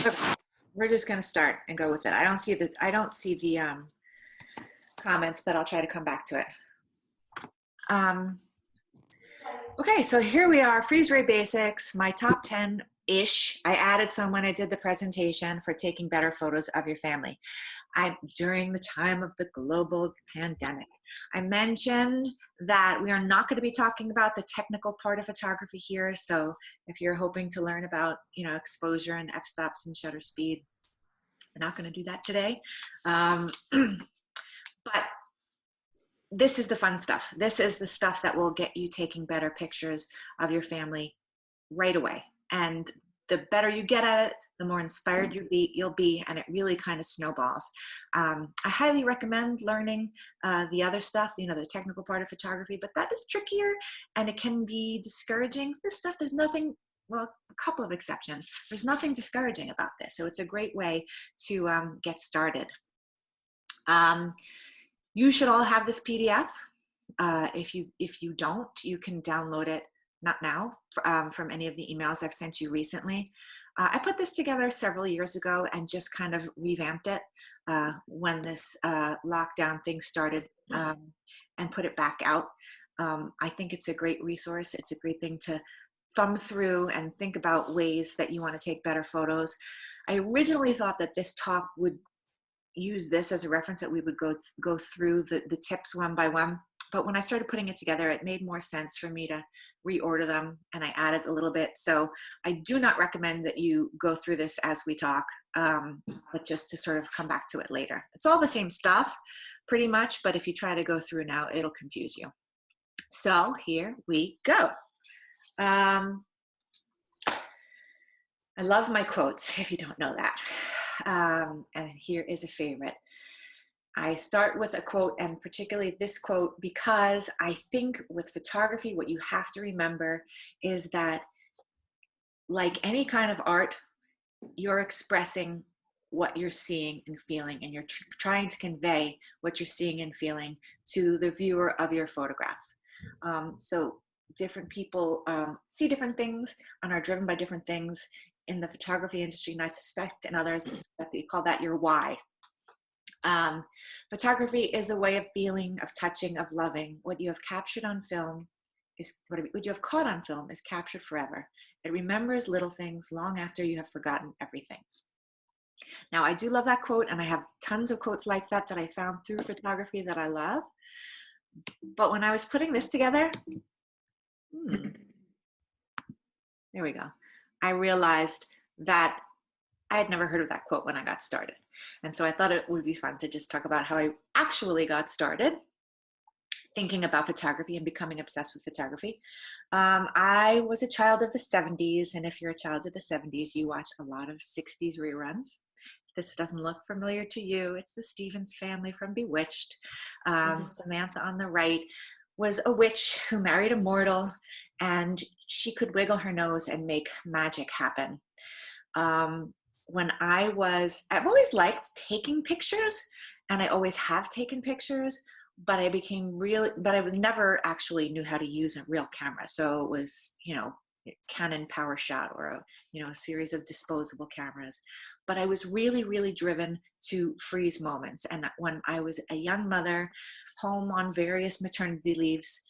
Okay, we're just gonna start and go with it. I don't see the comments, but I'll try to come back to it. Okay, so here we are, Freeze Ray Basics, my top 10-ish. I added some when I did the presentation for taking better photos of your family. During the time of the global pandemic, I mentioned that we are not going to be talking about the technical part of photography here. So if you're hoping to learn about, exposure and f-stops and shutter speed, we're not going to do that today. But this is the fun stuff. This is the stuff that will get you taking better pictures of your family right away. And the better you get at it, the more inspired you'll be, and it really kind of snowballs. I highly recommend learning the other stuff, the technical part of photography, but that is trickier and it can be discouraging. This stuff, there's nothing, well, a couple of exceptions. There's nothing discouraging about this. So it's a great way to get started. You should all have this PDF. If you don't, you can download it, not now, from any of the emails I've sent you recently. I put this together several years ago and just kind of revamped it when this lockdown thing started, and put it back out. I think it's a great resource. It's a great thing to thumb through and think about ways that you want to take better photos. I originally thought that this talk would use this as a reference, that we would go through the tips one by one. But when I started putting it together, it made more sense for me to reorder them, and I added a little bit. So I do not recommend that you go through this as we talk, but just to sort of come back to it later. It's all the same stuff pretty much, but if you try to go through now, it'll confuse you. So here we go. I love my quotes, if you don't know that. And here is a favorite. I start with a quote, and particularly this quote, because I think with photography, what you have to remember is that, like any kind of art, you're expressing what you're seeing and feeling, and you're trying to convey what you're seeing and feeling to the viewer of your photograph. So different people see different things and are driven by different things in the photography industry, and I suspect in others that they call that your why. Photography is a way of feeling, of touching, of loving. What you have captured on film is what you have caught on film is captured forever. It remembers little things long after you have forgotten everything. Now, I do love that quote, and I have tons of quotes like that I found through photography that I love. But when I was putting this together, there we go, I realized that I had never heard of that quote when I got started. And so I thought it would be fun to just talk about how I actually got started thinking about photography and becoming obsessed with photography. I was a child of the 70s, and if you're a child of the 70s, you watch a lot of 60s reruns. If this doesn't look familiar to you, it's the Stevens family from Bewitched. Samantha on the right was a witch who married a mortal, and she could wiggle her nose and make magic happen. When I've always liked taking pictures, and I always have taken pictures, but I never actually knew how to use a real camera. So it was, Canon PowerShot or a series of disposable cameras. But I was really, really driven to freeze moments. And when I was a young mother, home on various maternity leaves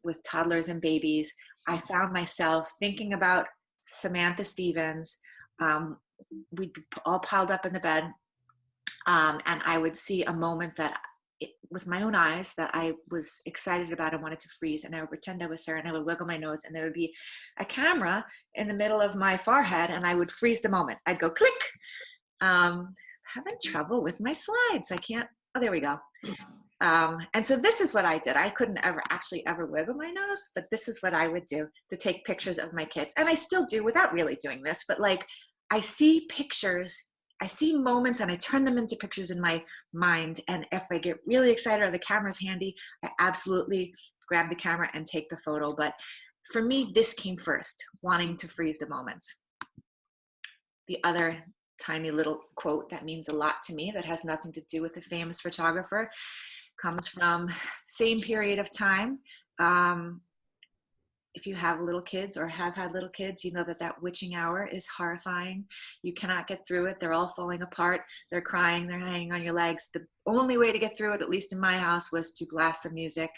with toddlers and babies, I found myself thinking about Samantha Stevens. We'd be all piled up in the bed, and I would see a moment with my own eyes that I was excited about and wanted to freeze, and I would pretend I was her, and I would wiggle my nose, and there would be a camera in the middle of my forehead, and I would freeze the moment. I'd go click. Having trouble with my slides. I can't. Oh, there we go. And so this is what I did. I couldn't ever wiggle my nose, but this is what I would do to take pictures of my kids. And I still do without really doing this, but like I see pictures, I see moments, and I turn them into pictures in my mind. And if I get really excited or the camera's handy, I absolutely grab the camera and take the photo. But for me, this came first, wanting to freeze the moments. The other tiny little quote that means a lot to me that has nothing to do with a famous photographer comes from the same period of time. if you have little kids or have had little kids, you know that that witching hour is horrifying. You cannot get through it. They're all falling apart. They're crying. They're hanging on your legs. The only way to get through it, at least in my house, was to blast some music,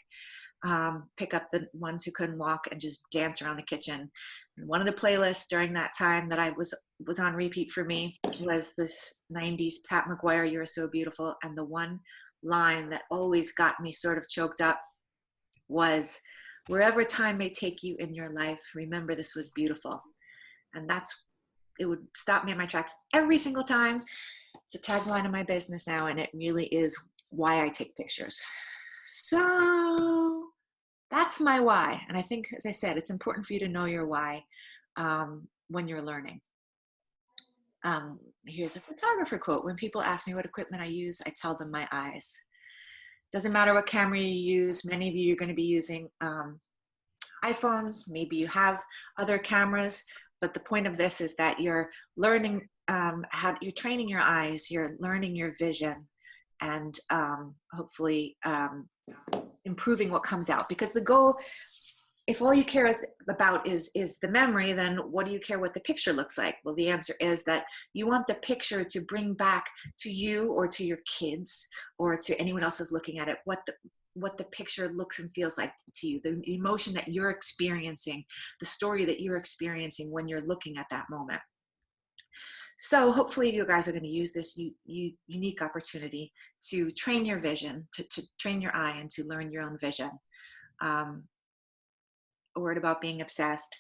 pick up the ones who couldn't walk, and just dance around the kitchen. And one of the playlists during that time that I was on repeat for me was this 90s Pat McGuire, "You're So Beautiful." And the one line that always got me sort of choked up was, "Wherever time may take you in your life, remember this was beautiful." And it would stop me in my tracks every single time. It's a tagline of my business now, and it really is why I take pictures. So that's my why. And I think, as I said, it's important for you to know your why when you're learning. Here's a photographer quote. When people ask me what equipment I use, I tell them my eyes. Doesn't matter what camera you use. Many of you are going to be using iPhones. Maybe you have other cameras, but the point of this is that you're learning how you're training your eyes, you're learning your vision, and hopefully improving what comes out. Because the goal, if all you care about is the memory, then what do you care what the picture looks like? Well, the answer is that you want the picture to bring back to you or to your kids or to anyone else who's looking at it what the picture looks and feels like to you, the emotion that you're experiencing, the story that you're experiencing when you're looking at that moment. So hopefully you guys are going to use this unique opportunity to train your vision, to train your eye, and to learn your own vision. A word about being obsessed.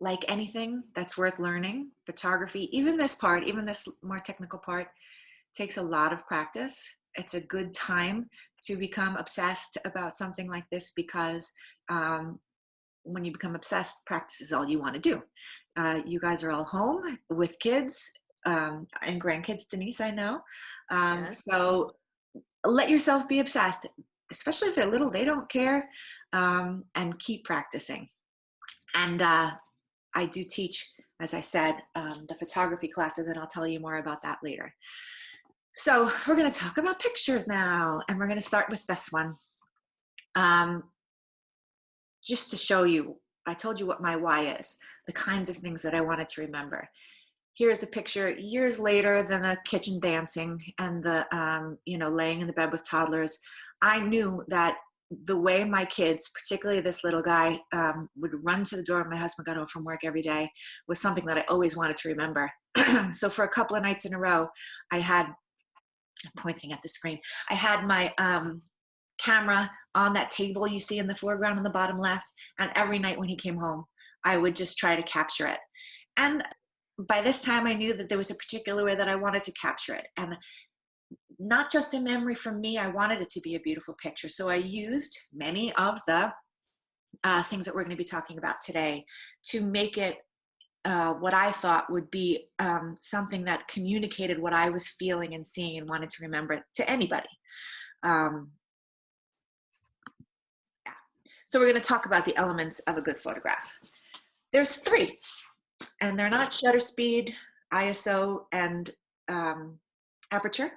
Like anything that's worth learning, photography, even this more technical part, takes a lot of practice. It's a good time to become obsessed about something like this because when you become obsessed, practice is all you want to do. You guys are all home with kids and grandkids, Denise, I know. Yes. So let yourself be obsessed, especially if they're little, they don't care, and keep practicing. And I do teach, as I said, the photography classes, and I'll tell you more about that later. So we're going to talk about pictures now, and we're going to start with this one. Just to show you, I told you what my why is, the kinds of things that I wanted to remember. Here's a picture years later than the kitchen dancing and the, laying in the bed with toddlers. I knew that the way my kids, particularly this little guy, would run to the door when my husband got home from work every day was something that I always wanted to remember. So for a couple of nights in a row, I'm pointing at the screen, I had my camera on that table you see in the foreground on the bottom left, and every night when he came home, I would just try to capture it. And by this time, I knew that there was a particular way that I wanted to capture it. And not just a memory from me, I wanted it to be a beautiful picture. So I used many of the things that we're going to be talking about today to make it what I thought would be something that communicated what I was feeling and seeing and wanted to remember to anybody. So we're going to talk about the elements of a good photograph. There's 3, and they're not shutter speed, ISO, and aperture.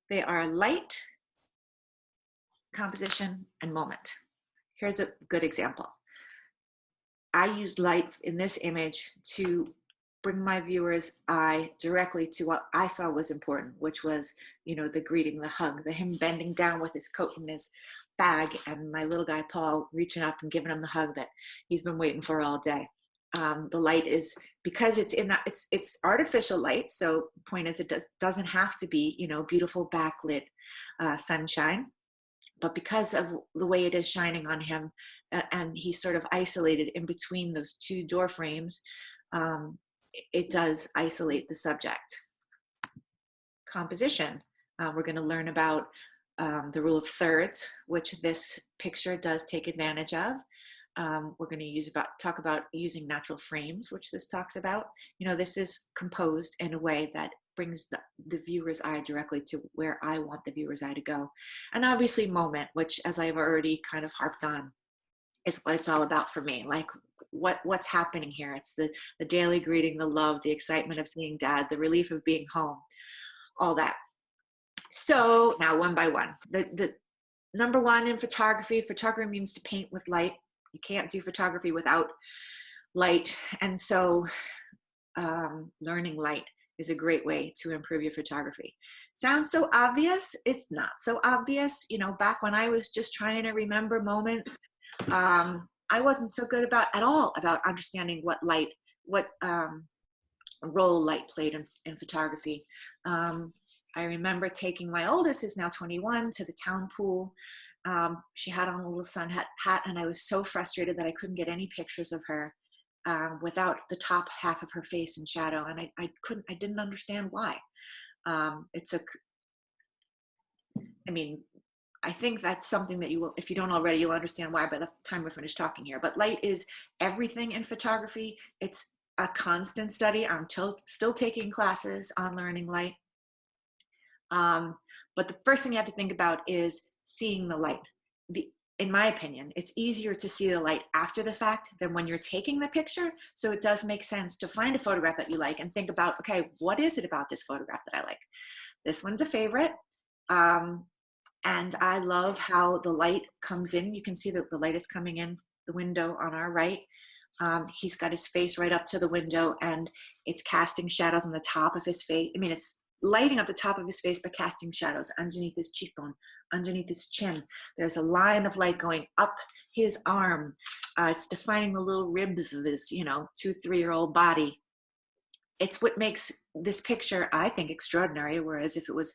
They are light, composition, and moment. Here's a good example. I used light in this image to bring my viewer's eye directly to what I saw was important, which was, the greeting, the hug, him bending down with his coat and his bag, and my little guy Paul reaching up and giving him the hug that he's been waiting for all day. The light is, because it's in that, it's artificial light. So the point is, it doesn't have to be, beautiful backlit sunshine, but because of the way it is shining on him, and he's sort of isolated in between those 2 door frames, it does isolate the subject. Composition. We're going to learn about the rule of thirds, which this picture does take advantage of. We're going to talk about using natural frames, which this talks about. This is composed in a way that brings the viewer's eye directly to where I want the viewer's eye to go. And obviously moment, which, as I've already kind of harped on, is what it's all about for me. Like what's happening here. It's the daily greeting, the love, the excitement of seeing Dad, the relief of being home, all that. So now, one by one, the number one in photography, photography means to paint with light. You can't do photography without light. And so learning light is a great way to improve your photography. Sounds so obvious. It's not so obvious. You know, back when I was just trying to remember moments, I wasn't so good at all about understanding what role light played in photography. I remember taking my oldest, who's now 21, to the town pool. She had on a little sun hat, and I was so frustrated that I couldn't get any pictures of her without the top half of her face in shadow, and I didn't understand why. I mean, I think that's something that you will, if you don't already, you'll understand why by the time we're finished talking here. But light is everything in photography. It's a constant study. I'm still taking classes on learning light. But the first thing you have to think about is seeing the light. In my opinion, it's easier to see the light after the fact than when you're taking the picture. So it does make sense to find a photograph that you like and think about, okay, what is it about this photograph that I like? This one's a favorite. And I love how the light comes in. You can see that the light is coming in the window on our right. He's got his face right up to the window, and it's casting shadows on the top of his face. I mean, it's lighting up the top of his face, but casting shadows underneath his cheekbone, underneath his chin. There's a line of light going up his arm. It's defining the little ribs of his, 2-3-year-old body. It's what makes this picture, I think, extraordinary. Whereas if it was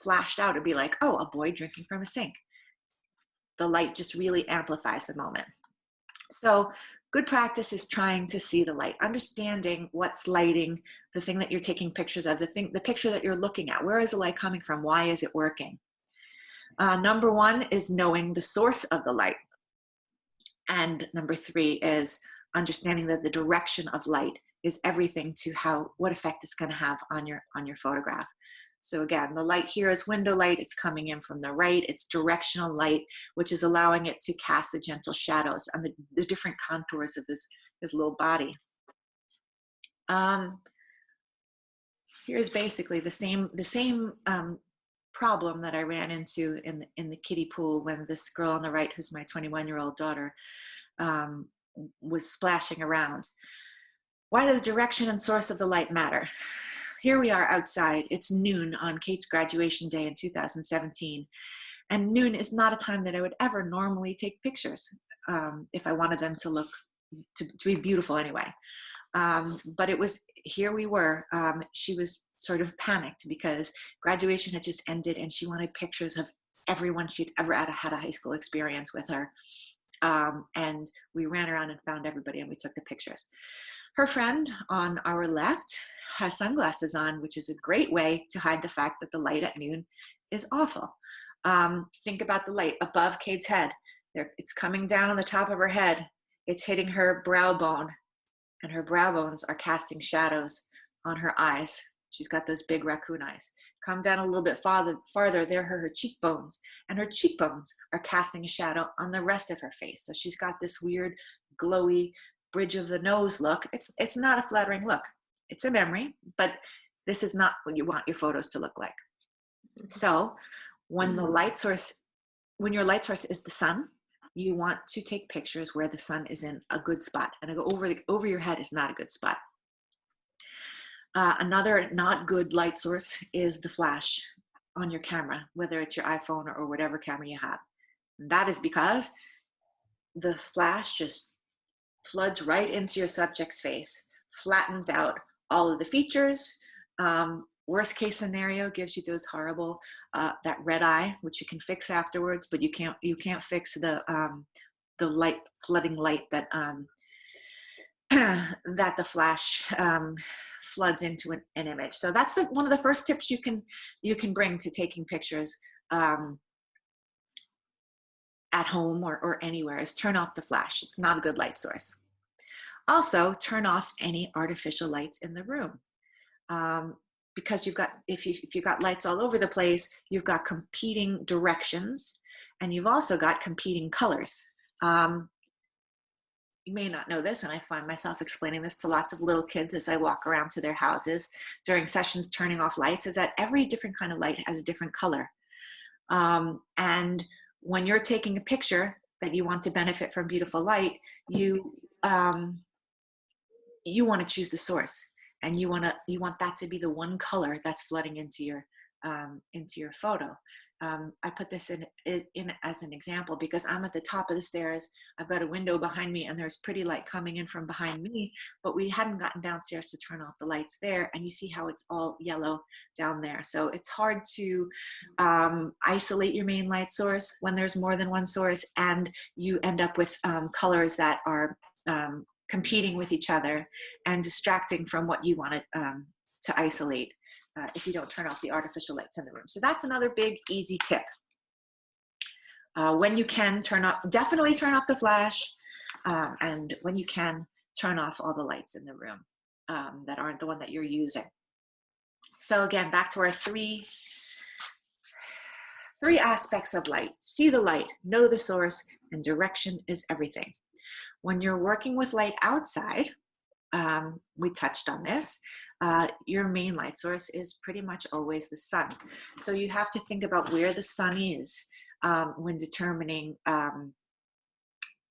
flashed out, it'd be like, oh, a boy drinking from a sink. The light just really amplifies the moment. So good practice is trying to see the light, understanding what's lighting the thing that you're taking pictures of, the picture that you're looking at. Where is the light coming from? Why is it working? Number one is knowing the source of the light. And number three is understanding that the direction of light is everything to what effect it's going to have on your photograph. So again, the light here is window light. It's coming in from the right. It's directional light, which is allowing it to cast the gentle shadows on the different contours of his little body. Here's basically the same problem that I ran into in the kiddie pool when this girl on the right, who's my 21-year-old daughter, was splashing around. Why does the direction and source of the light matter? Here we are outside. It's noon on Kate's graduation day in 2017. And noon is not a time that I would ever normally take pictures if I wanted them to be beautiful anyway. But here we were. She was sort of panicked because graduation had just ended and she wanted pictures of everyone she'd ever had a high school experience with her. And we ran around and found everybody and we took the pictures. Her friend on our left has sunglasses on, which is a great way to hide the fact that the light at noon is awful. Think about the light above Kate's head. It's coming down on the top of her head. It's hitting her brow bone, and her brow bones are casting shadows on her eyes. She's got those big raccoon eyes. Come down a little bit farther, there are her cheekbones, and her cheekbones are casting a shadow on the rest of her face. So she's got this weird, glowy, bridge of the nose look. It's not a flattering look. It's a memory, but this is not what you want your photos to look like. So when your light source is the sun, you want to take pictures where the sun is in a good spot, and over your head is not a good spot. Another not good light source is the flash on your camera, whether it's your iPhone or whatever camera you have. And that is because the flash just floods right into your subject's face, flattens out all of the features. Worst case scenario gives you those horrible, that red eye, which you can fix afterwards, but you can't fix the light, flooding light that that the flash floods into an image. So that's one of the first tips you can bring to taking pictures at home or anywhere is turn off the flash. It's not a good light source. Also, turn off any artificial lights in the room. Because if you've got lights all over the place, you've got competing directions, and you've also got competing colors. You may not know this, and I find myself explaining this to lots of little kids as I walk around to their houses during sessions turning off lights, is that every different kind of light has a different color. And when you're taking a picture that you want to benefit from beautiful light, you um, you want to choose the source, and you want that to be the one color that's flooding into your photo. I put this in as an example because I'm at the top of the stairs. I've got a window behind me, and there's pretty light coming in from behind me, but we hadn't gotten downstairs to turn off the lights there, and you see how it's all yellow down there. So it's hard to isolate your main light source when there's more than one source, and you end up with colors that are competing with each other and distracting from what you want to isolate if you don't turn off the artificial lights in the room. So that's another big, easy tip. When you can, definitely turn off the flash, and when you can, turn off all the lights in the room that aren't the one that you're using. So again, back to our three aspects of light. See the light, know the source, and direction is everything. When you're working with light outside, we touched on this, your main light source is pretty much always the sun. So you have to think about where the sun is when determining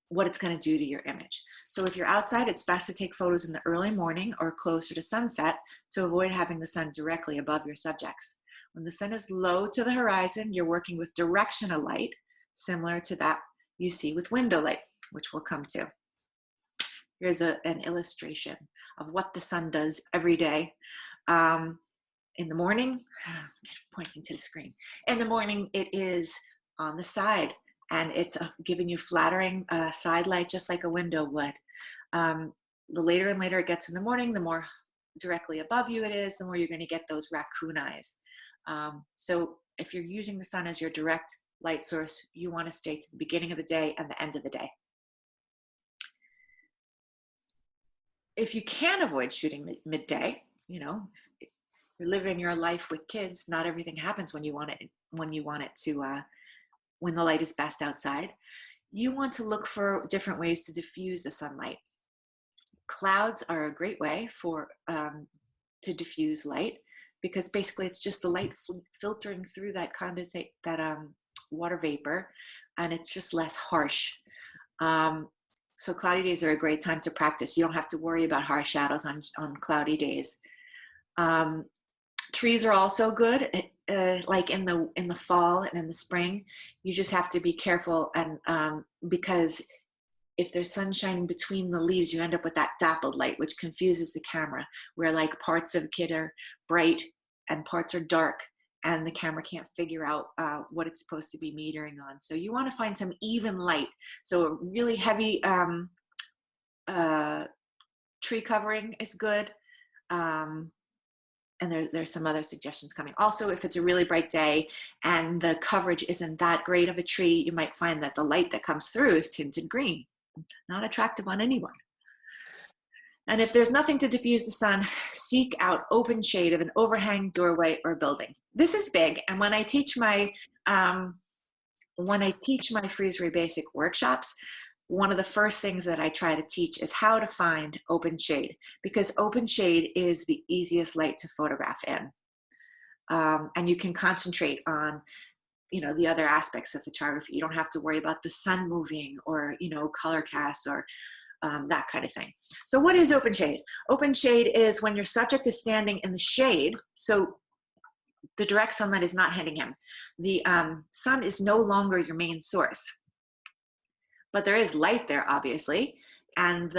what it's going to do to your image. So if you're outside, it's best to take photos in the early morning or closer to sunset to avoid having the sun directly above your subjects. When the sun is low to the horizon, you're working with directional light, similar to that you see with window light, which we'll come to. Here's an illustration of what the sun does every day. In the morning, pointing to the screen. In the morning, it is on the side, and it's giving you flattering side light, just like a window would. The later and later it gets in the morning, the more directly above you it is, the more you're going to get those raccoon eyes. So if you're using the sun as your direct light source, you want to stay to the beginning of the day and the end of the day. If you can avoid shooting midday, you know, if you're living your life with kids, not everything happens when you want it to, when the light is best outside. You want to look for different ways to diffuse the sunlight. Clouds are a great way to diffuse light, because basically it's just the light filtering through that condensate, that water vapor, and it's just less harsh. So cloudy days are a great time to practice. You don't have to worry about harsh shadows on cloudy days. Trees are also good, like in the fall and in the spring. You just have to be careful, and because if there's sun shining between the leaves, you end up with that dappled light, which confuses the camera, where like parts of a kid are bright and parts are dark, and the camera can't figure out what it's supposed to be metering on. So you want to find some even light. So a really heavy tree covering is good. And there's some other suggestions coming. Also, if it's a really bright day and the coverage isn't that great of a tree, you might find that the light that comes through is tinted green. Not attractive on anyone. And if there's nothing to diffuse the sun, seek out open shade of an overhang, doorway, or building. This is big, and when I teach my Freeze Ray Basic workshops, one of the first things that I try to teach is how to find open shade, because open shade is the easiest light to photograph in, and you can concentrate on the other aspects of photography. You don't have to worry about the sun moving or color casts or that kind of thing. So what is open shade? Open shade is when your subject is standing in the shade, so the direct sunlight is not hitting him. The sun is no longer your main source, but there is light there, obviously, and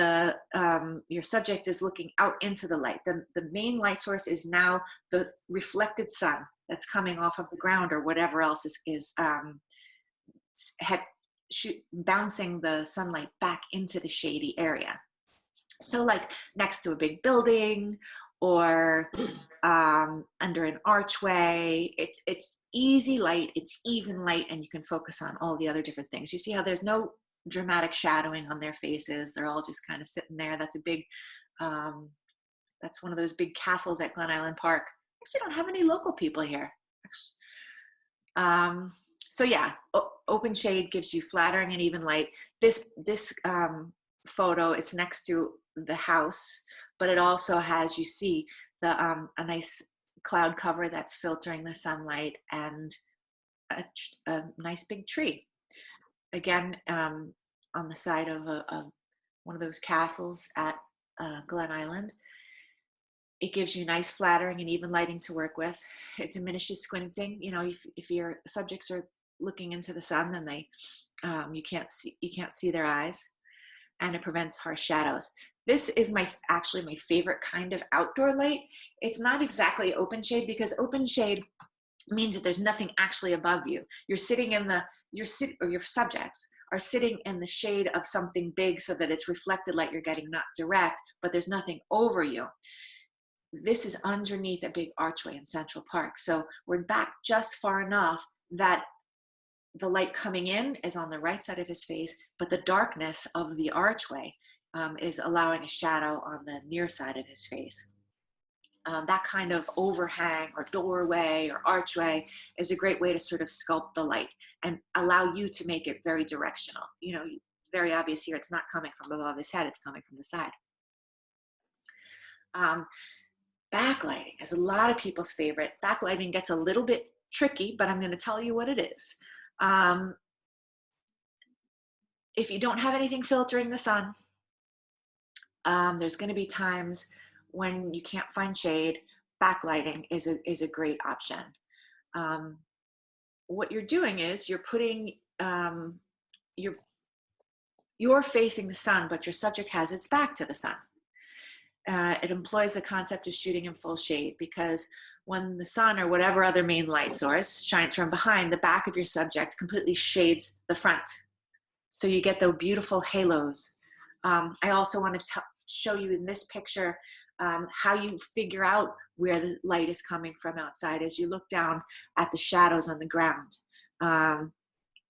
your subject is looking out into the light. The main light source is now the reflected sun that's coming off of the ground or whatever else is bouncing the sunlight back into the shady area. So like next to a big building or under an archway, it's easy light, it's even light, and you can focus on all the other different things. You see how there's no dramatic shadowing on their faces. They're all just kind of sitting there. That's a big, that's one of those big castles at Glen Island Park. Actually don't have any local people here. So yeah, open shade gives you flattering and even light. This photo, it's next to the house, but it also has, you see, a nice cloud cover that's filtering the sunlight, and a nice big tree. Again, on the side of one of those castles at Glen Island. It gives you nice flattering and even lighting to work with. It diminishes squinting. You know, if your subjects are looking into the sun, then you can't see their eyes, and it prevents harsh shadows. This is actually my favorite kind of outdoor light. It's not exactly open shade, because open shade means that there's nothing actually above you. Your subjects are sitting in the shade of something big so that it's reflected light you're getting, not direct, but there's nothing over you. This is underneath a big archway in Central Park. So we're back just far enough that the light coming in is on the right side of his face, but the darkness of the archway is allowing a shadow on the near side of his face. That kind of overhang or doorway or archway is a great way to sort of sculpt the light and allow you to make it very directional. You know, very obvious here, it's not coming from above his head, it's coming from the side. Backlighting is a lot of people's favorite. Backlighting gets a little bit tricky, but I'm going to tell you what it is. If you don't have anything filtering the sun, there's going to be times when you can't find shade. Backlighting is a great option. What you're doing is you're putting you're facing the sun, but your subject has its back to the sun. It employs the concept of shooting in full shade, because when the sun or whatever other main light source shines from behind, the back of your subject completely shades the front. So you get the beautiful halos. I also want to show you in this picture how you figure out where the light is coming from outside as you look down at the shadows on the ground.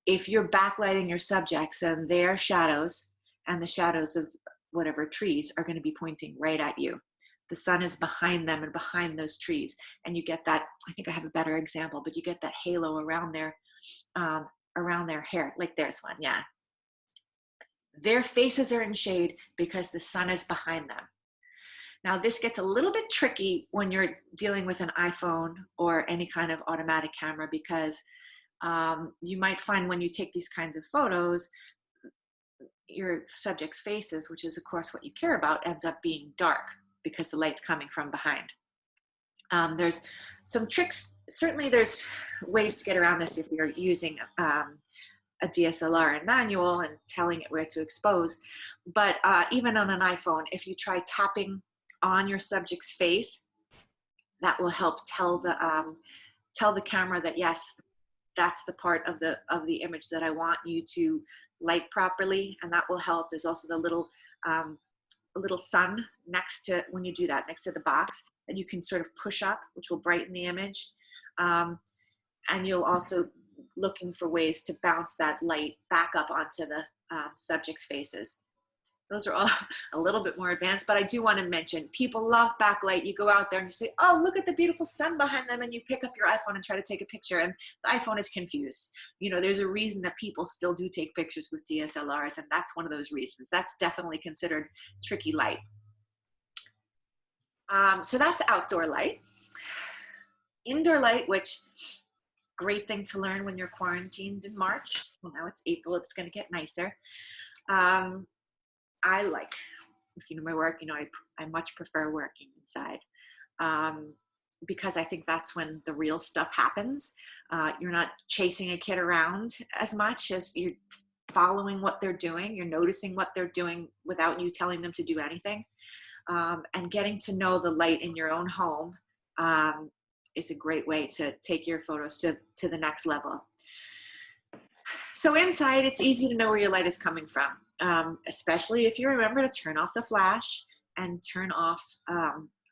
If you're backlighting your subjects, then their shadows and the shadows of whatever trees are going to be pointing right at you. The sun is behind them and behind those trees, and you get that, I think I have a better example, but you get that halo around their hair. Like there's one, yeah. Their faces are in shade because the sun is behind them. Now this gets a little bit tricky when you're dealing with an iPhone or any kind of automatic camera, because you might find when you take these kinds of photos, your subject's faces, which is of course what you care about, ends up being dark because the light's coming from behind. There's some tricks. Certainly there's ways to get around this if you're using a DSLR and manual and telling it where to expose. But even on an iPhone, if you try tapping on your subject's face, that will help tell the camera that yes, that's the part of the image that I want you to light properly, and that will help. There's also the little sun next to, when you do that, next to the box, that you can sort of push up, which will brighten the image. And you'll also looking for ways to bounce that light back up onto the subject's faces. Those are all a little bit more advanced, but I do want to mention, people love backlight. You go out there and you say, oh, look at the beautiful sun behind them, and you pick up your iPhone and try to take a picture, and the iPhone is confused. You know, there's a reason that people still do take pictures with DSLRs, and that's one of those reasons. That's definitely considered tricky light. So that's outdoor light. Indoor light, which great thing to learn when you're quarantined in March. Well, now it's April, it's going to get nicer. I like, if you know my work, you know, I much prefer working inside because I think that's when the real stuff happens. You're not chasing a kid around as much as you're following what they're doing. You're noticing what they're doing without you telling them to do anything. And getting to know the light in your own home is a great way to take your photos to the next level. So inside, it's easy to know where your light is coming from, especially if you remember to turn off the flash and turn off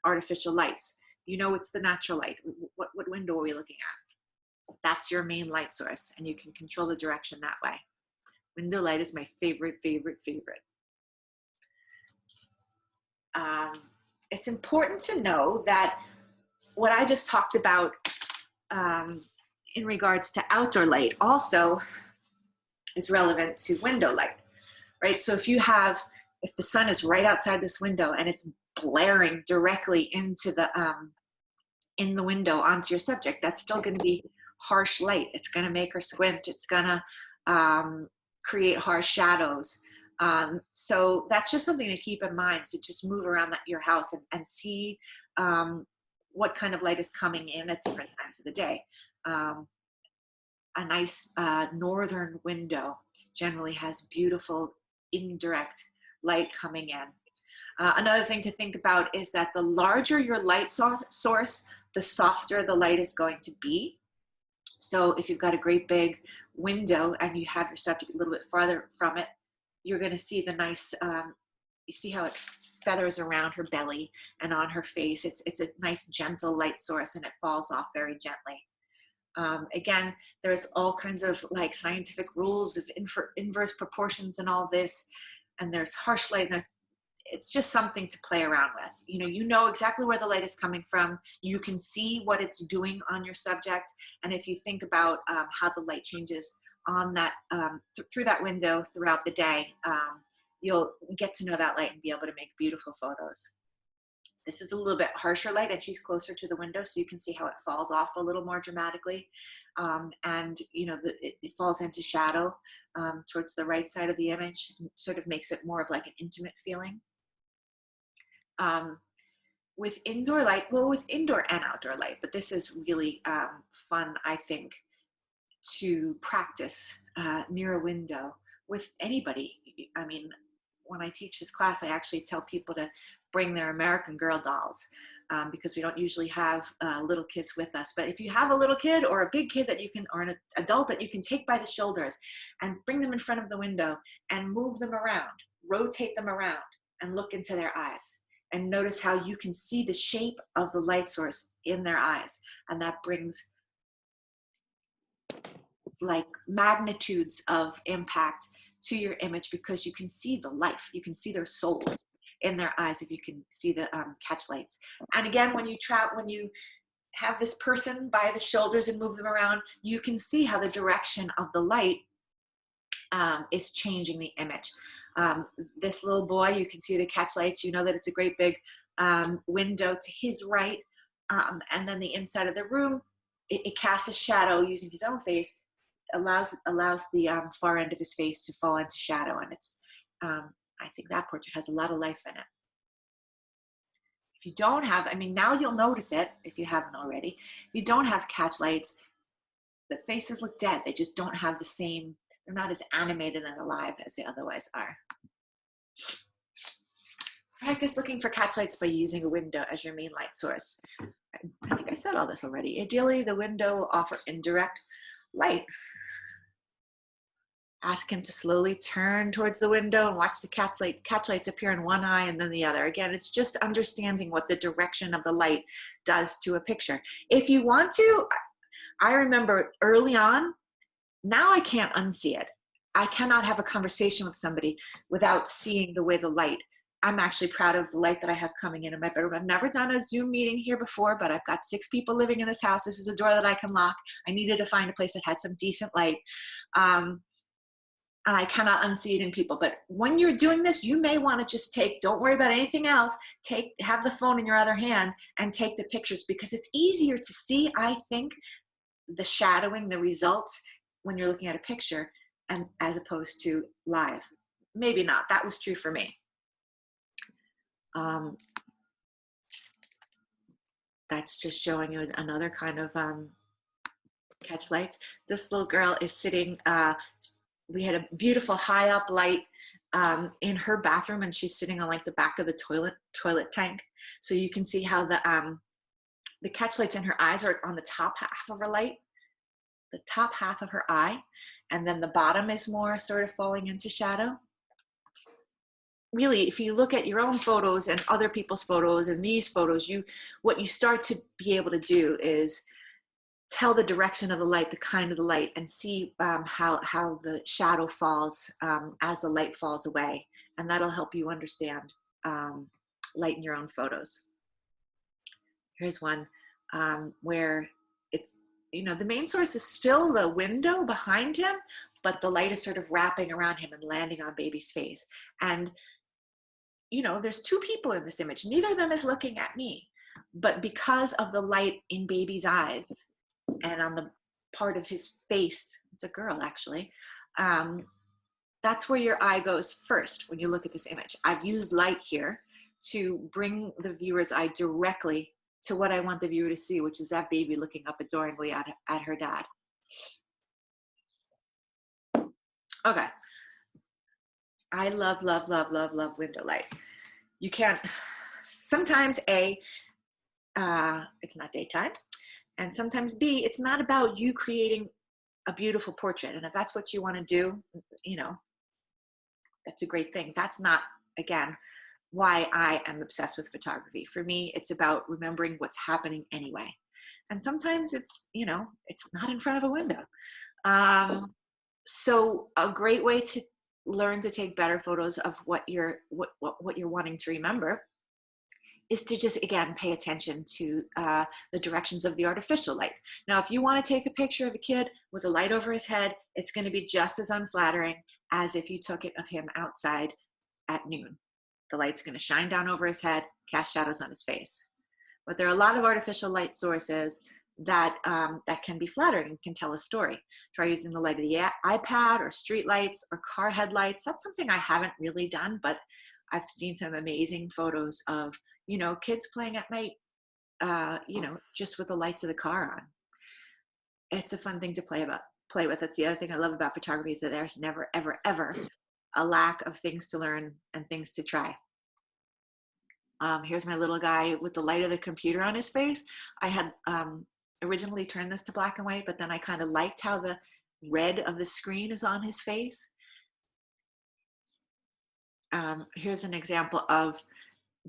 artificial lights. You know it's the natural light. What window are we looking at? That's your main light source, and you can control the direction that way. Window light is my favorite. It's important to know that what I just talked about in regards to outdoor light also is relevant to window light, right? So if the sun is right outside this window and it's blaring directly into the in the window onto your subject, that's still going to be harsh light. It's going to make her squint. It's going to create harsh shadows. So that's just something to keep in mind, to just move around your house and see what kind of light is coming in at different times of the day. A nice northern window generally has beautiful indirect light coming in. Another thing to think about is that the larger your light source, the softer the light is going to be. So if you've got a great big window and you have your subject a little bit farther from it, you're going to see the nice, you see how it feathers around her belly and on her face. It's a nice gentle light source, and it falls off very gently. Again, there's all kinds of like scientific rules of inverse proportions and all this, and there's harsh light, and it's just something to play around with. You know exactly where the light is coming from. You can see what it's doing on your subject, and if you think about how the light changes on that through that window throughout the day, you'll get to know that light and be able to make beautiful photos. This is a little bit harsher light, and she's closer to the window, so you can see how it falls off a little more dramatically. And it falls into shadow towards the right side of the image, and sort of makes it more of like an intimate feeling. With indoor light, well, with indoor and outdoor light, but this is really fun, I think, to practice near a window with anybody. I mean, when I teach this class, I actually tell people to bring their American Girl dolls because we don't usually have little kids with us. But if you have a little kid or a big kid that you can, or an adult that you can take by the shoulders and bring them in front of the window and move them around, rotate them around and look into their eyes and notice how you can see the shape of the light source in their eyes. And that brings like magnitudes of impact to your image, because you can see the life, you can see their souls in their eyes if you can see the catch lights. And again, when you have this person by the shoulders and move them around, you can see how the direction of the light is changing the image. This little boy, you can see the catch lights, you know that it's a great big window to his right, and then the inside of the room, it casts a shadow using his own face, allows the far end of his face to fall into shadow, and it's I think that portrait has a lot of life in it. If you don't have, I mean, now you'll notice it if you haven't already. If you don't have catch lights, the faces look dead. They just don't have the same, they're not as animated and alive as they otherwise are. Practice looking for catch lights by using a window as your main light source. I think I said all this already. Ideally, the window will offer indirect light. Ask him to slowly turn towards the window and watch the catch lights appear in one eye and then the other. Again, it's just understanding what the direction of the light does to a picture. If you want to, I remember early on, now I can't unsee it. I cannot have a conversation with somebody without seeing the way the light. I'm actually proud of the light that I have coming in my bedroom. I've never done a Zoom meeting here before, but I've got 6 people living in this house. This is a door that I can lock. I needed to find a place that had some decent light. And I cannot unsee it in people. But when you're doing this, you may want to just don't worry about anything else. Have the phone in your other hand and take the pictures, because it's easier to see, I think, the shadowing, the results when you're looking at a picture, and as opposed to live. Maybe not. That was true for me. That's just showing you another kind of catch lights. This little girl is sitting, we had a beautiful high up light in her bathroom, and she's sitting on like the back of the toilet tank. So you can see how the catch lights in her eyes are on the top half of her light, the top half of her eye, and then the bottom is more sort of falling into shadow. Really, if you look at your own photos and other people's photos and these photos, what you start to be able to do is tell the direction of the light, the kind of the light, and see how the shadow falls as the light falls away. And that'll help you understand light in your own photos. Here's one where it's, the main source is still the window behind him, but the light is sort of wrapping around him and landing on baby's face. And, there's 2 people in this image. Neither of them is looking at me, but because of the light in baby's eyes and on the part of his face, it's a girl actually, that's where your eye goes first when you look at this image. I've used light here to bring the viewer's eye directly to what I want the viewer to see, which is that baby looking up adoringly at her dad. Okay. I love, love, love, love, love window light. You can't, sometimes A, it's not daytime, and sometimes B, it's not about you creating a beautiful portrait. And if that's what you want to do, you know, that's a great thing. That's not, again, why I am obsessed with photography. For me, it's about remembering what's happening anyway. And sometimes it's, you know, it's not in front of a window. So a great way to learn to take better photos of what you're wanting to remember is to just, again, pay attention to the directions of the artificial light. Now, if you want to take a picture of a kid with a light over his head, it's going to be just as unflattering as if you took it of him outside at noon. The light's going to shine down over his head, cast shadows on his face. But there are a lot of artificial light sources that that can be flattering and can tell a story. Try using the light of the iPad or street lights or car headlights. That's something I haven't really done, but I've seen some amazing photos of, you know, kids playing at night, you know, just with the lights of the car on. It's a fun thing to play with. That's the other thing I love about photography, is that there's never, ever, ever a lack of things to learn and things to try. Here's my little guy with the light of the computer on his face. I had originally turned this to black and white, but then I kind of liked how the red of the screen is on his face. Here's an example of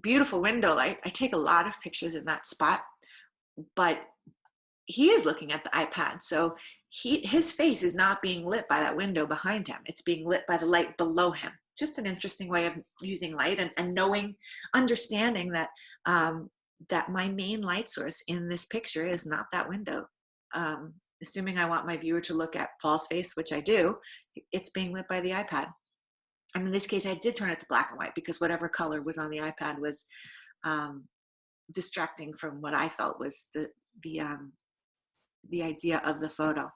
beautiful window light. I take a lot of pictures in that spot, but he is looking at the iPad. So his face is not being lit by that window behind him. It's being lit by the light below him. Just an interesting way of using light, and understanding that that my main light source in this picture is not that window. Assuming I want my viewer to look at Paul's face, which I do, it's being lit by the iPad. And in this case, I did turn it to black and white because whatever color was on the iPad was distracting from what I felt was the idea of the photo.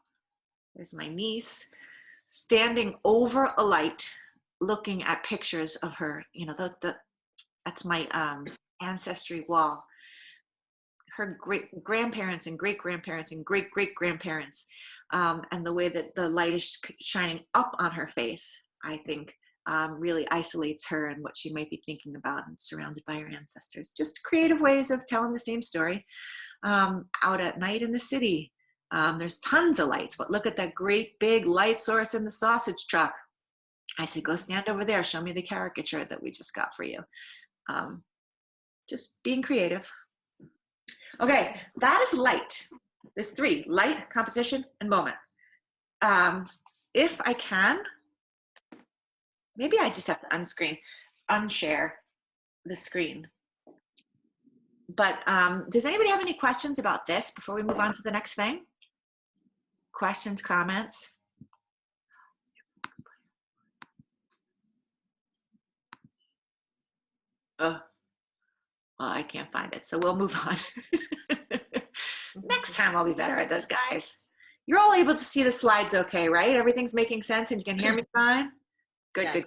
There's my niece standing over a light, looking at pictures of her. You know, that's my ancestry wall. Her great grandparents and great grandparents and great great grandparents, and the way that the light is shining up on her face, I think, really isolates her and what she might be thinking about, and surrounded by her ancestors. Just creative ways of telling the same story. Out at night in the city, there's tons of lights, but look at that great big light source in the sausage truck. I said, go stand over there, show me the caricature that we just got for you. Just being creative. Okay, that is light. There's three: light, composition, and moment. If I can, maybe I just have to unshare the screen. But does anybody have any questions about this before we move on to the next thing? Questions, comments? Oh, well, I can't find it, so we'll move on. Next time I'll be better at this, guys. You're all able to see the slides okay, right? Everything's making sense and you can hear me fine? Good, yes.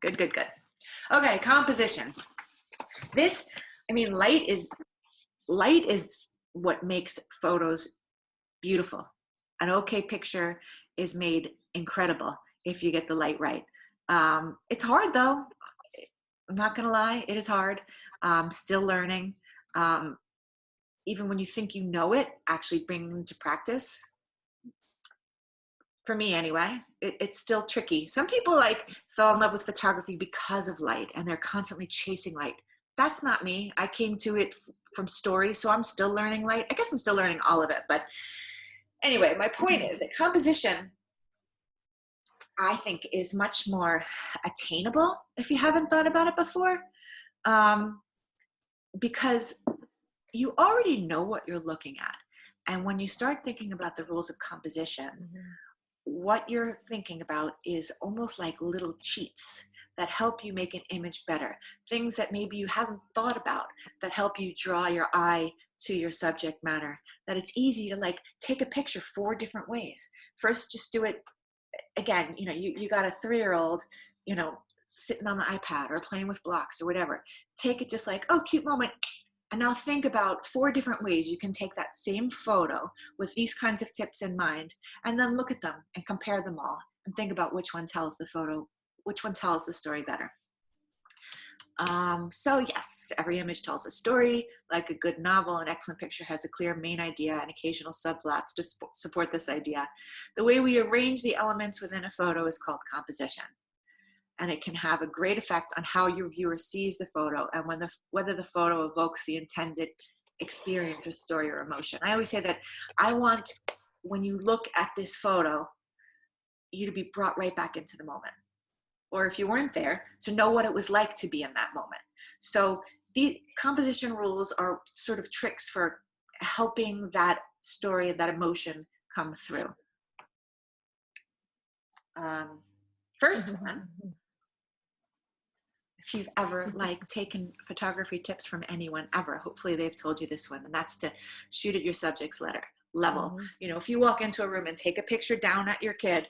Good. Good. Okay, composition. This, I mean, light is what makes photos beautiful. An okay picture is made incredible if you get the light right. It's hard though. I'm not gonna lie, it is hard. Still learning. Even when you think you know it, actually bringing them to practice. For me anyway, it's still tricky. Some people like fell in love with photography because of light and they're constantly chasing light. That's not me. I came to it from stories, so I'm still learning light. I guess I'm still learning all of it, but anyway, my point is that composition, I think, is much more attainable if you haven't thought about it before, because you already know what you're looking at. And when you start thinking about the rules of composition, what you're thinking about is almost like little cheats that help you make an image better. Things that maybe you haven't thought about that help you draw your eye to your subject matter. That it's easy to like take a picture 4 different ways. First, just do it again. You know, you got a 3-year-old, you know, sitting on the iPad or playing with blocks or whatever. Take it just like, oh, cute moment. And now think about 4 different ways you can take that same photo with these kinds of tips in mind, and then look at them and compare them all and think about which one tells the story better. So yes, every image tells a story. Like a good novel, an excellent picture has a clear main idea and occasional subplots to support this idea. The way we arrange the elements within a photo is called composition. And it can have a great effect on how your viewer sees the photo and whether the photo evokes the intended experience or story or emotion. I always say that I want, when you look at this photo, you to be brought right back into the moment. Or if you weren't there, to know what it was like to be in that moment. So the composition rules are sort of tricks for helping that story, that emotion come through. First one, if you've ever like taken photography tips from anyone ever, hopefully they've told you this one, and that's to shoot at your subject's level. You know, if you walk into a room and take a picture down at your kid,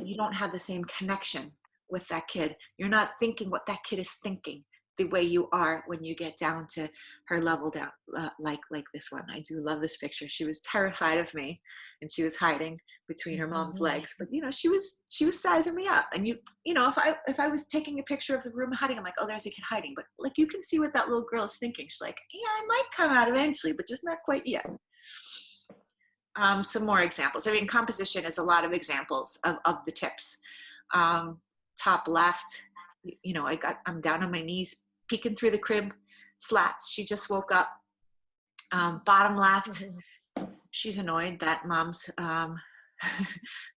you don't have the same connection with that kid. You're not thinking what that kid is thinking the way you are when you get down to her level, down like this one. I do love this picture. She was terrified of me, and she was hiding between her mom's legs. But you know, she was sizing me up. And you know, if I was taking a picture of the room hiding, I'm like, oh, there's a kid hiding. But like, you can see what that little girl is thinking. She's like, yeah, I might come out eventually, but just not quite yet. Some more examples. I mean, composition is a lot of examples of the tips. Top left, you know, I'm down on my knees, peeking through the crib slats. She just woke up. Bottom left, she's annoyed that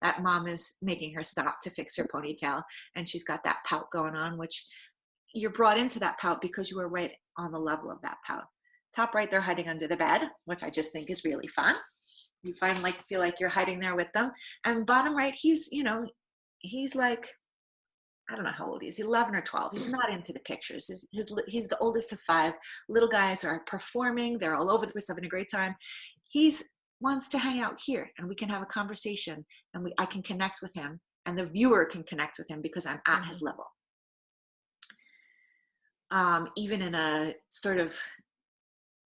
that mom is making her stop to fix her ponytail, and she's got that pout going on, which you're brought into that pout because you were right on the level of that pout. Top right, they're hiding under the bed, which I just think is really fun. You feel like you're hiding there with them. And bottom right, he's like, I don't know how old he is, 11 or 12. He's not into the pictures. He's the oldest of 5. Little guys are performing. They're all over the place, having a great time. He wants to hang out here, and we can have a conversation, and I can connect with him, and the viewer can connect with him because I'm at his level. Even in a sort of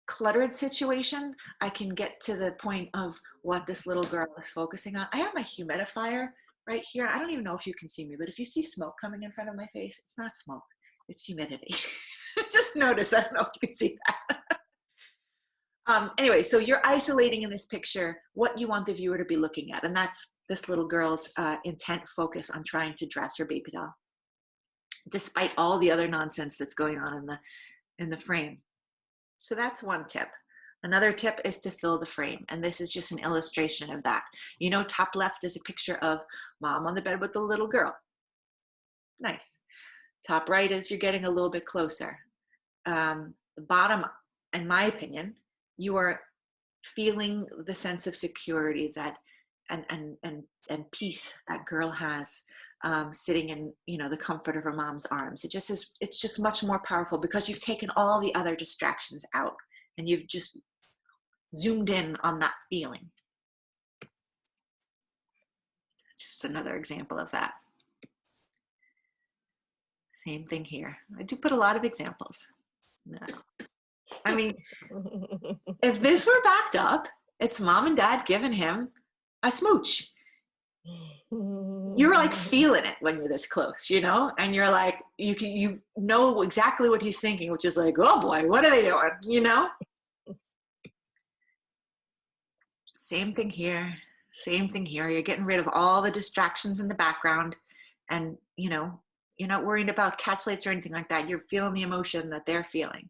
cluttered situation, I can get to the point of what this little girl is focusing on. I have my humidifier right here. I don't even know if you can see me, but if you see smoke coming in front of my face, it's not smoke, it's humidity. Just notice, I don't know if you can see that. Anyway, so you're isolating in this picture what you want the viewer to be looking at, and that's this little girl's intent focus on trying to dress her baby doll, despite all the other nonsense that's going on in the frame. So that's one tip. Another tip is to fill the frame. And this is just an illustration of that. You know, top left is a picture of mom on the bed with the little girl. Nice. Top right is you're getting a little bit closer. The bottom, in my opinion, you are feeling the sense of security that and peace that girl has, sitting in, you know, the comfort of her mom's arms. It's just much more powerful because you've taken all the other distractions out and you've just zoomed in on that feeling. Just another example of that. Same thing here. I do put a lot of examples. No. I mean, if this were backed up, it's mom and dad giving him a smooch. You're like feeling it when you're this close, you know, and you're like, you know exactly what he's thinking, which is like, oh boy, what are they doing, you know? Same thing here. Same thing here. You're getting rid of all the distractions in the background, and you know, you're not worried about catch lights or anything like that. You're feeling the emotion that they're feeling.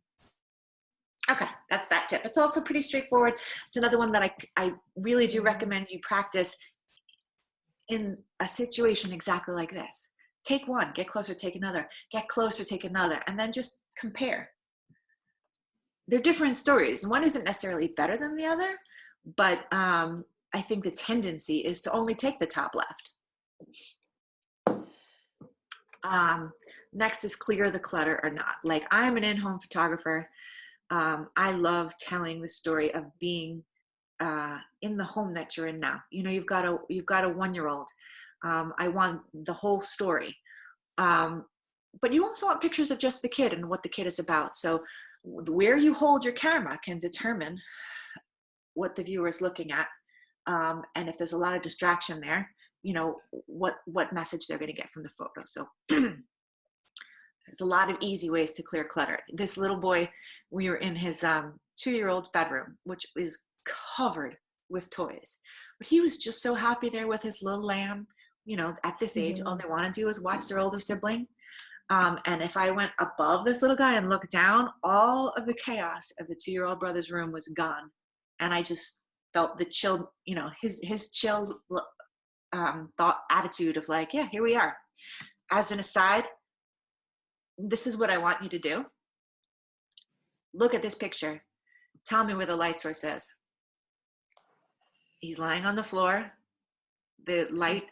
Okay, that's that tip. It's also pretty straightforward. It's another one that I really do recommend you practice in a situation exactly like this. Take one, get closer, take another, get closer, take another, and then just compare. They're different stories. One isn't necessarily better than the other, but I I think the tendency is to only take the top left. Next is clear the clutter or not. Like, I'm an in-home photographer. I love telling the story of being in the home that you're in now. You know, you've got a 1-year-old. I want the whole story. But you also want pictures of just the kid and what the kid is about. So where you hold your camera can determine what the viewer is looking at. And if there's a lot of distraction there, you know, what message they're going to get from the photo. So there's a lot of easy ways to clear clutter. This little boy, we were in his 2-year-old's bedroom, which is covered with toys. But he was just so happy there with his little lamb. You know, at this age, all they want to do is watch their older sibling. And if I went above this little guy and looked down, all of the chaos of the 2-year-old brother's room was gone. And I just felt the chill, you know, his chill attitude of like, yeah, here we are. As an aside, this is what I want you to do. Look at this picture. Tell me where the light source is. He's lying on the floor. The light,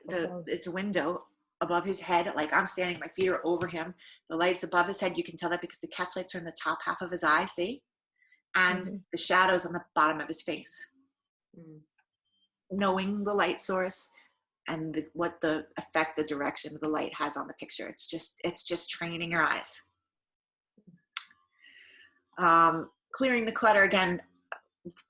it's a window above his head. Like, I'm standing, my feet are over him. The light's above his head. You can tell that because the catch lights are in the top half of his eye, see? And the shadows on the bottom of his face. Knowing the light source and what the effect, the direction of the light has on the picture. It's just training your eyes. Clearing the clutter, again,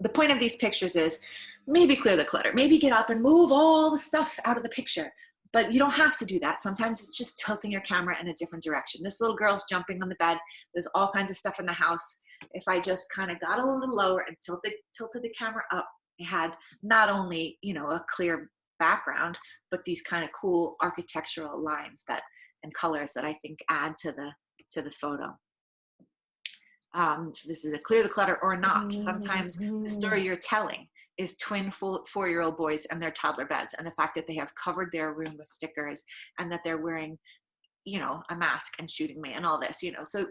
the point of these pictures is maybe clear the clutter, maybe get up and move all the stuff out of the picture, but you don't have to do that. Sometimes it's just tilting your camera in a different direction. This little girl's jumping on the bed. There's all kinds of stuff in the house. If I just kind of got a little lower and tilted the camera up, it had not only, you know, a clear background, but these kind of cool architectural lines and colors that I think add to the photo. This is a clear the clutter or not. Sometimes the story you're telling is twin 4-year-old boys and their toddler beds, and the fact that they have covered their room with stickers and that they're wearing, you know, a mask and shooting me and all this, you know. So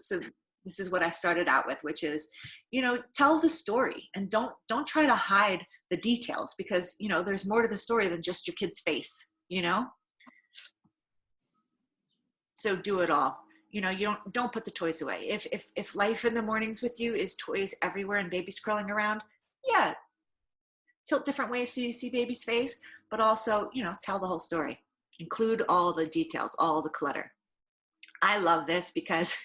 this is what I started out with, which is, you know, tell the story and don't try to hide the details, because, you know, there's more to the story than just your kid's face, you know. So do it all. You know, you don't put the toys away. If life in the mornings with you is toys everywhere and babies crawling around, yeah, tilt different ways so you see baby's face, but also, you know, tell the whole story. Include all the details, all the clutter. I love this because,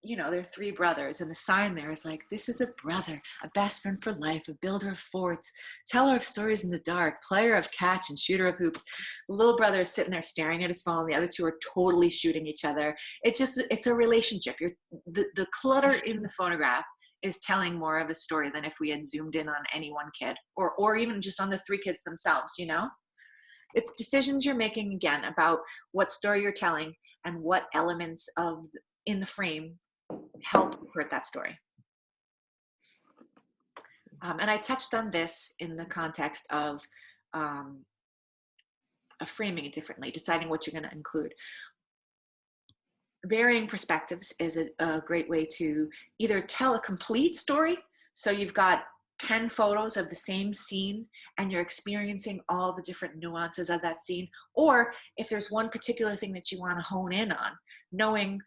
you know, there are 3 brothers, and the sign there is like, this is a brother, a best friend for life, a builder of forts, teller of stories in the dark, player of catch and shooter of hoops. The little brother is sitting there staring at his phone. The other 2 are totally shooting each other. It's a relationship. The clutter in the photograph is telling more of a story than if we had zoomed in on any one kid, or even just on the 3 kids themselves, you know? It's decisions you're making, again, about what story you're telling and what elements in the frame help support that story. And I touched on this in the context of framing it differently, deciding what you're going to include. Varying perspectives is a great way to either tell a complete story. So you've got 10 photos of the same scene and you're experiencing all the different nuances of that scene. Or if there's one particular thing that you want to hone in on, knowing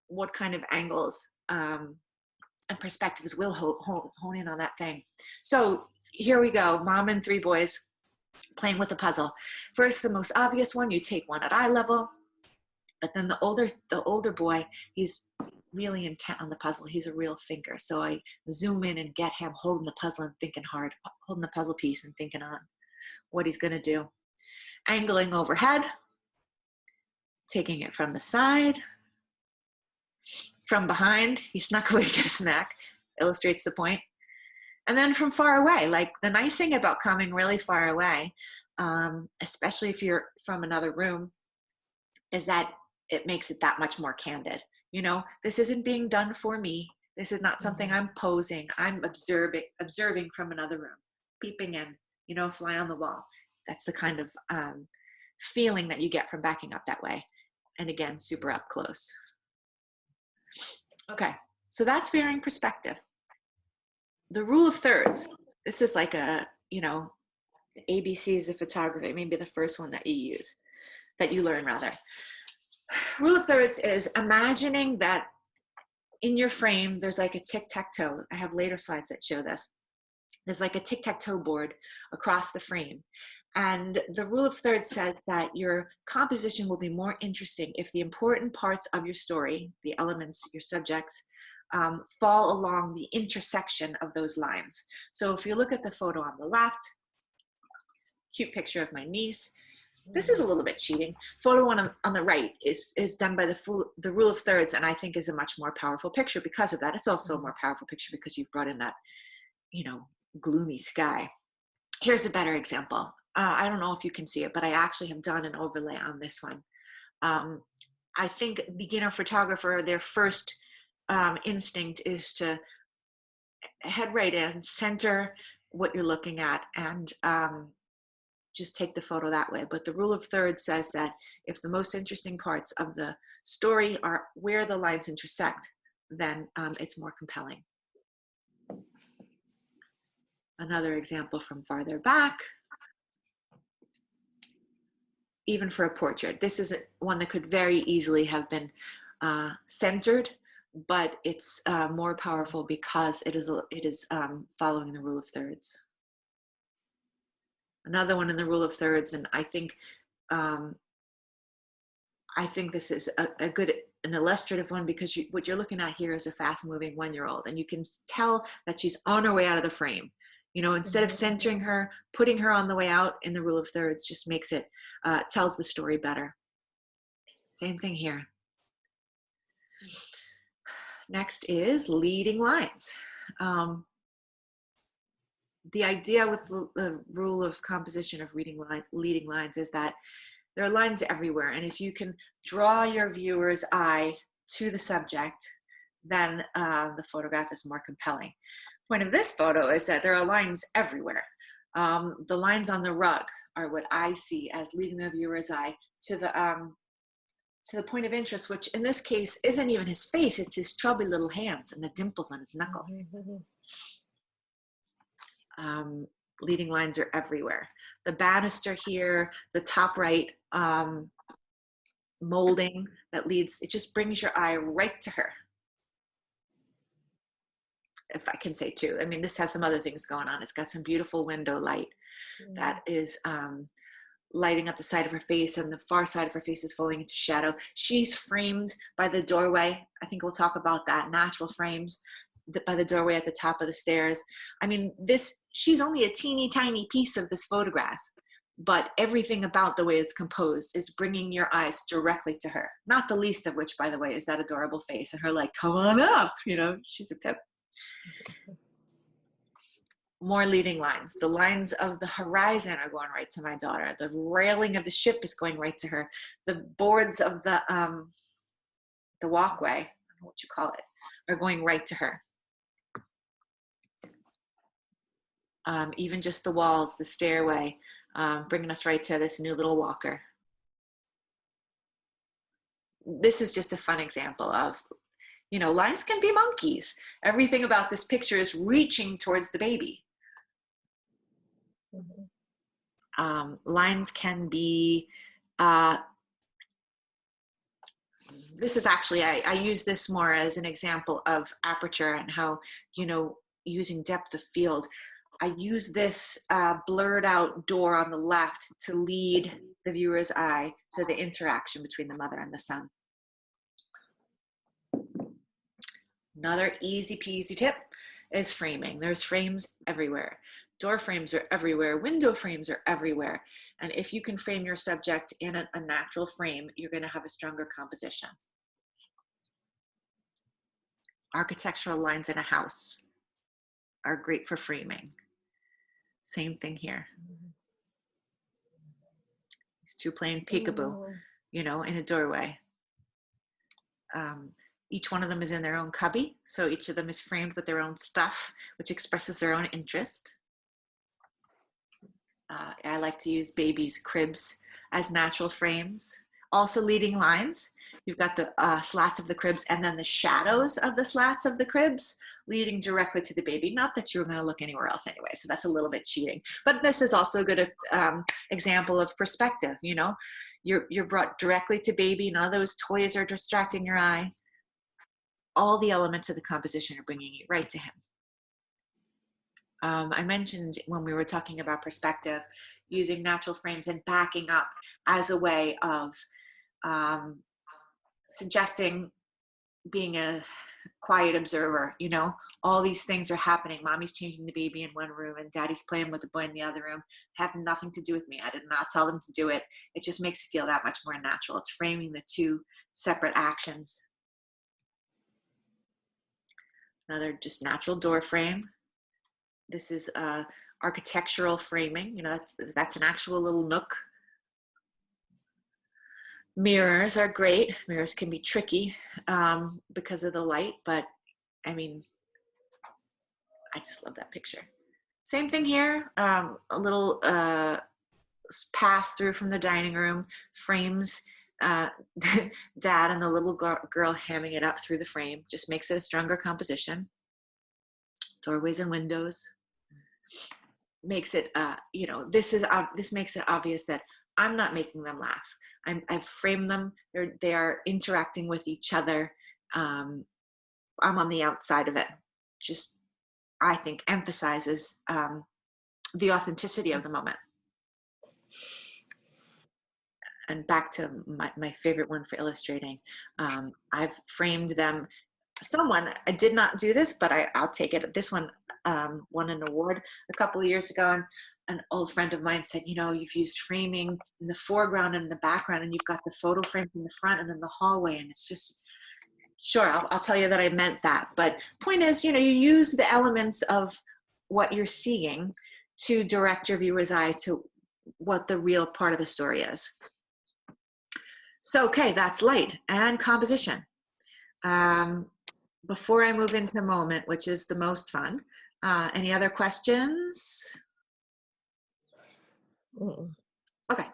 what kind of angles and perspectives will hone in on that thing. So here we go, mom and 3 boys playing with a puzzle. First, the most obvious one, you take one at eye level, but then the older boy, he's really intent on the puzzle. He's a real thinker. So I zoom in and get him holding the puzzle and thinking hard, holding the puzzle piece and thinking on what he's gonna do. Angling overhead, taking it from the side, from behind, he snuck away to get a snack, illustrates the point. And then from far away, like the nice thing about coming really far away, especially if you're from another room, is that it makes it that much more candid. You know, this isn't being done for me. This is not something I'm posing. I'm observing from another room, peeping in, you know, fly on the wall. That's the kind of feeling that you get from backing up that way. And again, super up close. Okay, so that's varying perspective. The rule of thirds. this is like a, ABCs of photography, maybe the first one that you learn rather. Rule of thirds is imagining that in your frame, there's like a tic-tac-toe. I have later slides that show this. There's like a tic-tac-toe board across the frame. And the rule of thirds says that your composition will be more interesting if the important parts of your story, the elements, your subjects, fall along the intersection of those lines. So if you look at the photo on the left, cute picture of my niece. This is a little bit cheating. Photo one on the right is done by the rule of thirds, and I think is a much more powerful picture because of that. It's also a more powerful picture because you've brought in that, gloomy sky. Here's a better example. I don't know if you can see it, but I actually have done an overlay on this one. I think beginner photographer, their first instinct is to head right in, center what you're looking at, and just take the photo that way. But the rule of thirds says that if the most interesting parts of the story are where the lines intersect, then it's more compelling. Another example from farther back, even for a portrait. This is one that could very easily have been centered, but it's more powerful because it is following the rule of thirds. Another one in the rule of thirds, and I think this is an illustrative one because what you're looking at here is a fast-moving 1-year-old, and you can tell that she's on her way out of the frame. Instead of centering her, putting her on the way out in the rule of thirds just makes it, tells the story better. Same thing here. Next is leading lines. The idea with the rule of composition of leading lines is that there are lines everywhere, and if you can draw your viewer's eye to the subject, then the photograph is more compelling. Point of this photo is that there are lines everywhere. The lines on the rug are what I see as leading the viewer's eye to the point of interest, which in this case isn't even his face, it's his chubby little hands and the dimples on his knuckles. Leading lines are everywhere. The banister here, the top right molding that leads, it just brings your eye right to her. If I can say too. I mean, this has some other things going on. It's got some beautiful window light that is lighting up the side of her face, and the far side of her face is falling into shadow. She's framed by the doorway. I think we'll talk about that. Natural frames by the doorway at the top of the stairs. I mean, she's only a teeny tiny piece of this photograph, but everything about the way it's composed is bringing your eyes directly to her. Not the least of which, by the way, is that adorable face and her like, come on up, she's a pip. More leading lines. The lines of the horizon are going right to my daughter. The railing of the ship is going right to her. The boards of the walkway, I don't know what you call it, are going right to her. Even just the walls, the stairway, bringing us right to this new little walker. This is just a fun example of, lines can be monkeys. Everything about this picture is reaching towards the baby. Lines can be, this is actually, I use this more as an example of aperture and how, using depth of field. I use this blurred out door on the left to lead the viewer's eye to the interaction between the mother and the son. Another easy peasy tip is framing. There's frames everywhere. Door frames are everywhere. Window frames are everywhere. And if you can frame your subject in a natural frame, you're going to have a stronger composition. Architectural lines in a house are great for framing. Same thing here. These two playing peekaboo, in a doorway. Each one of them is in their own cubby, so each of them is framed with their own stuff, which expresses their own interest. I like to use babies' cribs as natural frames. Also leading lines. You've got the slats of the cribs and then the shadows of the slats of the cribs leading directly to the baby. Not that you're going to look anywhere else anyway, so that's a little bit cheating. But this is also a good example of perspective. You know, you're brought directly to baby. None of those toys are distracting your eye. All the elements of the composition are bringing you right to him. I mentioned when we were talking about perspective, using natural frames and backing up as a way of suggesting being a quiet observer. You know, all these things are happening. Mommy's changing the baby in one room and daddy's playing with the boy in the other room. Have nothing to do with me. I did not tell them to do it. It just makes it feel that much more natural. It's framing the two separate actions. Another just natural door frame. This is architectural framing. You know, that's an actual little nook. Mirrors are great. Mirrors can be tricky because of the light, but I mean, I just love that picture. Same thing here. A little pass through from the dining room frames dad and the little girl hamming it up through the frame. Just makes it a stronger composition. Doorways and windows makes it you know, this makes it obvious that I'm not making them laugh. I've framed them. They are interacting with each other. I'm on the outside of it. Just, I think, emphasizes the authenticity of the moment. And back to my favorite one for illustrating. I've framed them. I did not do this, but I'll take it. This one won an award a couple of years ago, and an old friend of mine said, you know, you've used framing in the foreground and in the background, and you've got the photo frame in the front and in the hallway, and it's just, sure, I'll tell you that I meant that. But point is, you know, you use the elements of what you're seeing to direct your viewer's eye to what the real part of the story is. So, okay, that's light and composition. Before I move into moment, which is the most fun, any other questions? Okay.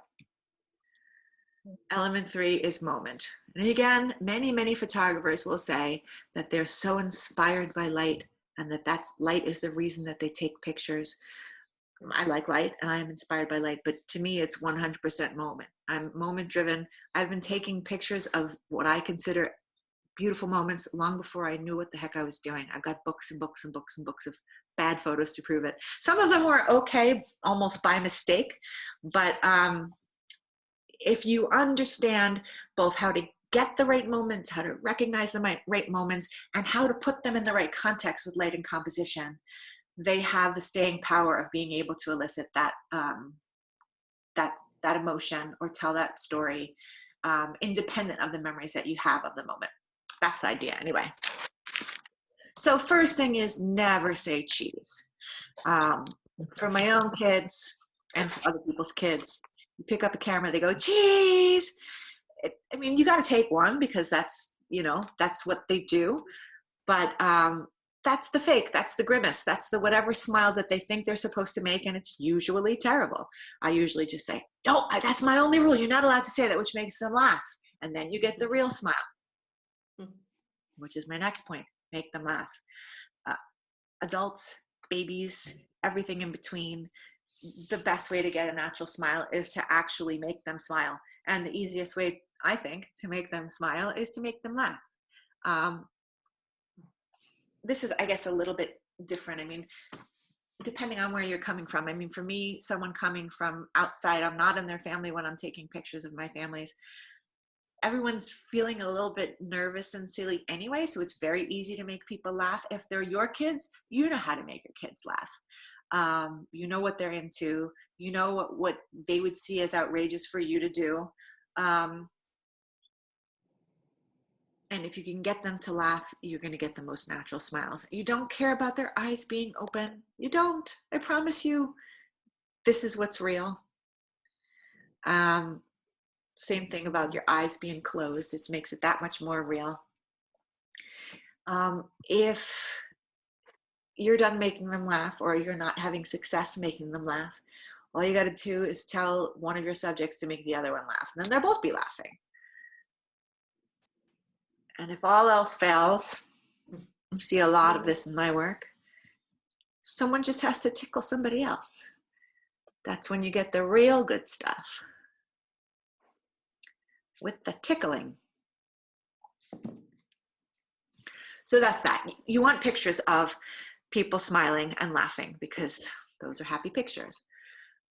Element 3 is moment. And again, many photographers will say that they're so inspired by light and that light is the reason that they take pictures. I like light and I am inspired by light, but to me it's 100% moment. I'm moment driven. I've been taking pictures of what I consider beautiful moments long before I knew what the heck I was doing. I've got books and books and books and books of bad photos to prove it. Some of them were okay, almost by mistake, but if you understand both how to get the right moments, how to recognize the right moments, and how to put them in the right context with light and composition, they have the staying power of being able to elicit that that emotion or tell that story independent of the memories that you have of the moment. That's the idea anyway. So first thing is never say cheese. For my own kids and for other people's kids, you pick up a camera, they go, cheese. I mean, you got to take one because that's, you know, that's what they do. But that's the fake, that's the grimace, that's the whatever smile that they think they're supposed to make, and it's usually terrible. I usually just say, no, that's my only rule. You're not allowed to say that, which makes them laugh. And then you get the real smile, which is my next point, make them laugh. Adults, babies, everything in between, the best way to get a natural smile is to actually make them smile. And the easiest way, I think, to make them smile is to make them laugh. This is, I guess, a little bit different. I mean, depending on where you're coming from. I mean, for me, someone coming from outside, I'm not in their family when I'm taking pictures of my families. Everyone's feeling a little bit nervous and silly anyway, so it's very easy to make people laugh. If they're your kids, you know how to make your kids laugh. You know what they're into. You know what they would see as outrageous for you to do. And if you can get them to laugh, you're going to get the most natural smiles. You don't care about their eyes being open. You don't. I promise you, this is what's real. Same thing about your eyes being closed. It makes it that much more real. If you're done making them laugh or you're not having success making them laugh, all you got to do is tell one of your subjects to make the other one laugh. And then they'll both be laughing. And if all else fails, you see a lot of this in my work, someone just has to tickle somebody else. That's when you get the real good stuff. With the tickling. So that's that. You want pictures of people smiling and laughing because those are happy pictures.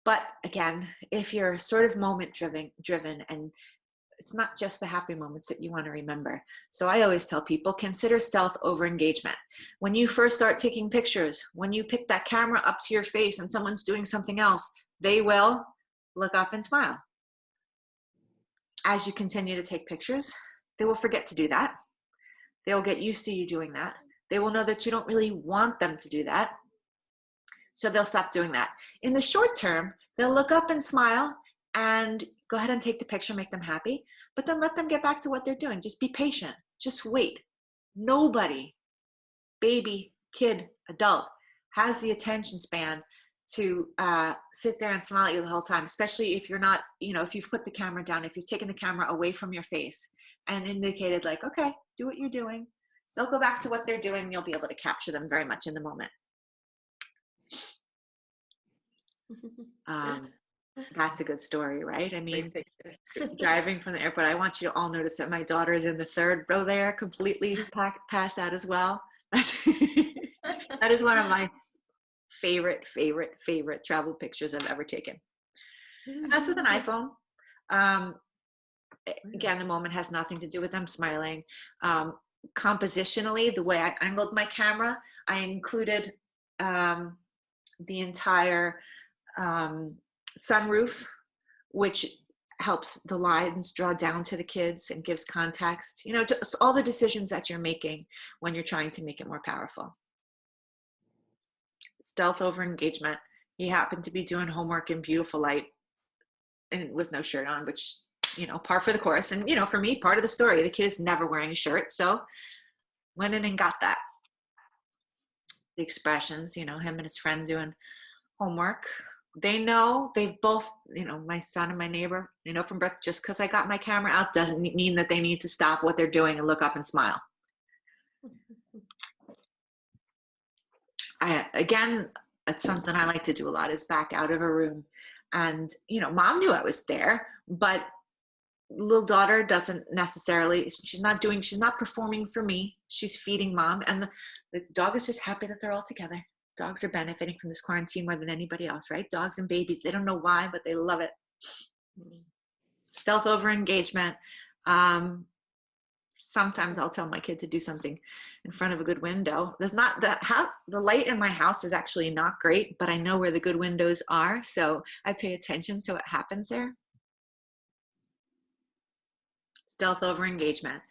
But again, if you're sort of moment driven and it's not just the happy moments that you want to remember. So I always tell people, consider stealth over engagement. When you first start taking pictures, when you pick that camera up to your face and someone's doing something else, they will look up and smile. As you continue to take pictures, they will forget to do that. They will get used to you doing that. They will know that you don't really want them to do that. So they'll stop doing that. In the short term, they'll look up and smile and go ahead and take the picture, make them happy, but then let them get back to what they're doing. Just be patient. Just wait. Nobody, baby, kid, adult, has the attention span to sit there and smile at you the whole time, especially if you're not, if you've put the camera down, if you've taken the camera away from your face and indicated like, okay, do what you're doing. They'll go back to what they're doing. You'll be able to capture them very much in the moment. That's a good story, right? I mean, driving from the airport, I want you to all notice that my daughter is in the third row there, completely passed out as well. That is one of my favorite travel pictures I've ever taken. And that's with an iPhone. Again, the moment has nothing to do with them smiling. Compositionally, the way I angled my camera, I included the entire sunroof, which helps the lines draw down to the kids and gives context, just all the decisions that you're making when you're trying to make it more powerful. Stealth over engagement. He happened to be doing homework in beautiful light and with no shirt on, which, par for the course. And, for me, part of the story, the kid is never wearing a shirt. So went in and got that. The expressions, him and his friend doing homework. They know, they've both, my son and my neighbor, from birth, just because I got my camera out doesn't mean that they need to stop what they're doing and look up and smile. Again, it's something I like to do a lot, is back out of a room. And, mom knew I was there, but little daughter doesn't necessarily, she's not performing for me. She's feeding mom. And the dog is just happy that they're all together. Dogs are benefiting from this quarantine more than anybody else, right? Dogs and babies, they don't know why, but they love it. Stealth over engagement. Sometimes I'll tell my kid to do something in front of a good window. The light in my house is actually not great, but I know where the good windows are, so I pay attention to what happens there. Stealth over engagement.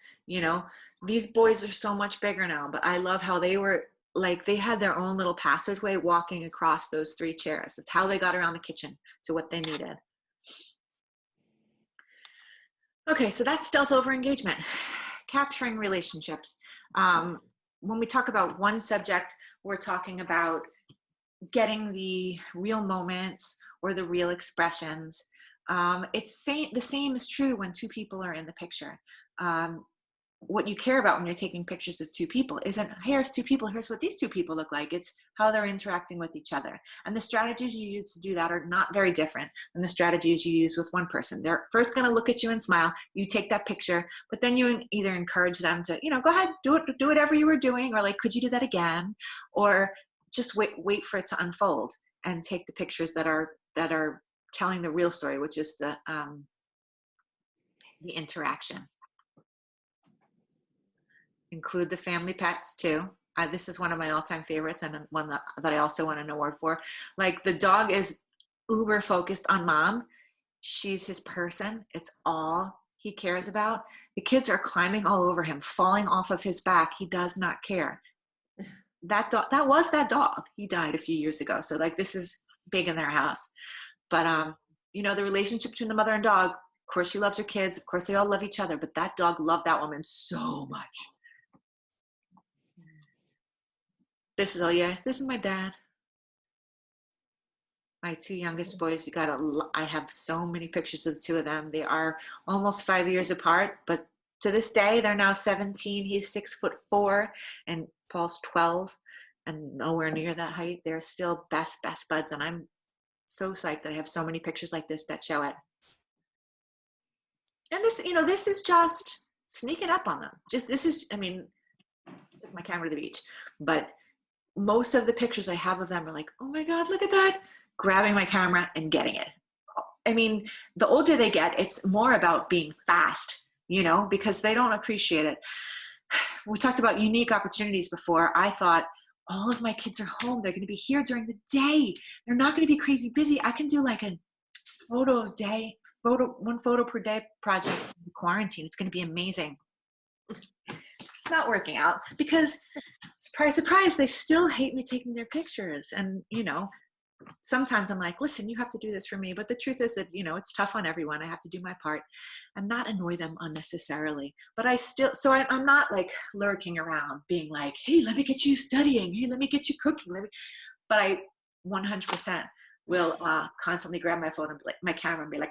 These boys are so much bigger now, but I love how they were like, they had their own little passageway walking across those 3 chairs. It's how they got around the kitchen to what they needed. Okay, so that's stealth over engagement. Capturing relationships. When we talk about one subject, we're talking about getting the real moments or the real expressions. It's the same is true when 2 people are in the picture. What you care about when you're taking pictures of 2 people isn't, here's 2 people, here's what these 2 people look like. It's how they're interacting with each other. And the strategies you use to do that are not very different than the strategies you use with one person. They're first going to look at you and smile. You take that picture, but then you either encourage them to, go ahead, do whatever you were doing, or like, could you do that again? Or just wait for it to unfold and take the pictures that are telling the real story, which is the interaction. Include the family pets too. This is one of my all-time favorites, and one that I also won an award for. Like, the dog is uber focused on mom. She's his person. It's all he cares about. The kids are climbing all over him, falling off of his back. He does not care. That dog. He died a few years ago. So like, this is big in their house. But the relationship between the mother and dog, of course she loves her kids. Of course they all love each other, but that dog loved that woman so much. This is my dad. My 2 youngest boys, I have so many pictures of the 2 of them. They are almost 5 years apart, but To this day, they're now 17. He's 6'4", and Paul's 12, and nowhere near that height. They're still best buds, and I'm so psyched that I have so many pictures like this that show it. And this, this is just sneaking up on them. I mean, took my camera to the beach, but most of the pictures I have of them are like, oh my God, look at that, grabbing my camera and getting it. I mean, the older they get, it's more about being fast, because they don't appreciate it. We talked about unique opportunities before. I thought, all of my kids are home. They're going to be here during the day. They're not going to be crazy busy. I can do like a one photo per day project in quarantine. It's going to be amazing. It's not working out because, surprise, surprise, they still hate me taking their pictures. And, sometimes I'm like, listen, you have to do this for me. But the truth is that, it's tough on everyone. I have to do my part and not annoy them unnecessarily. But I'm not like lurking around being like, hey, let me get you studying. Hey, let me get you cooking. But I 100% will constantly grab my phone and my camera and be like,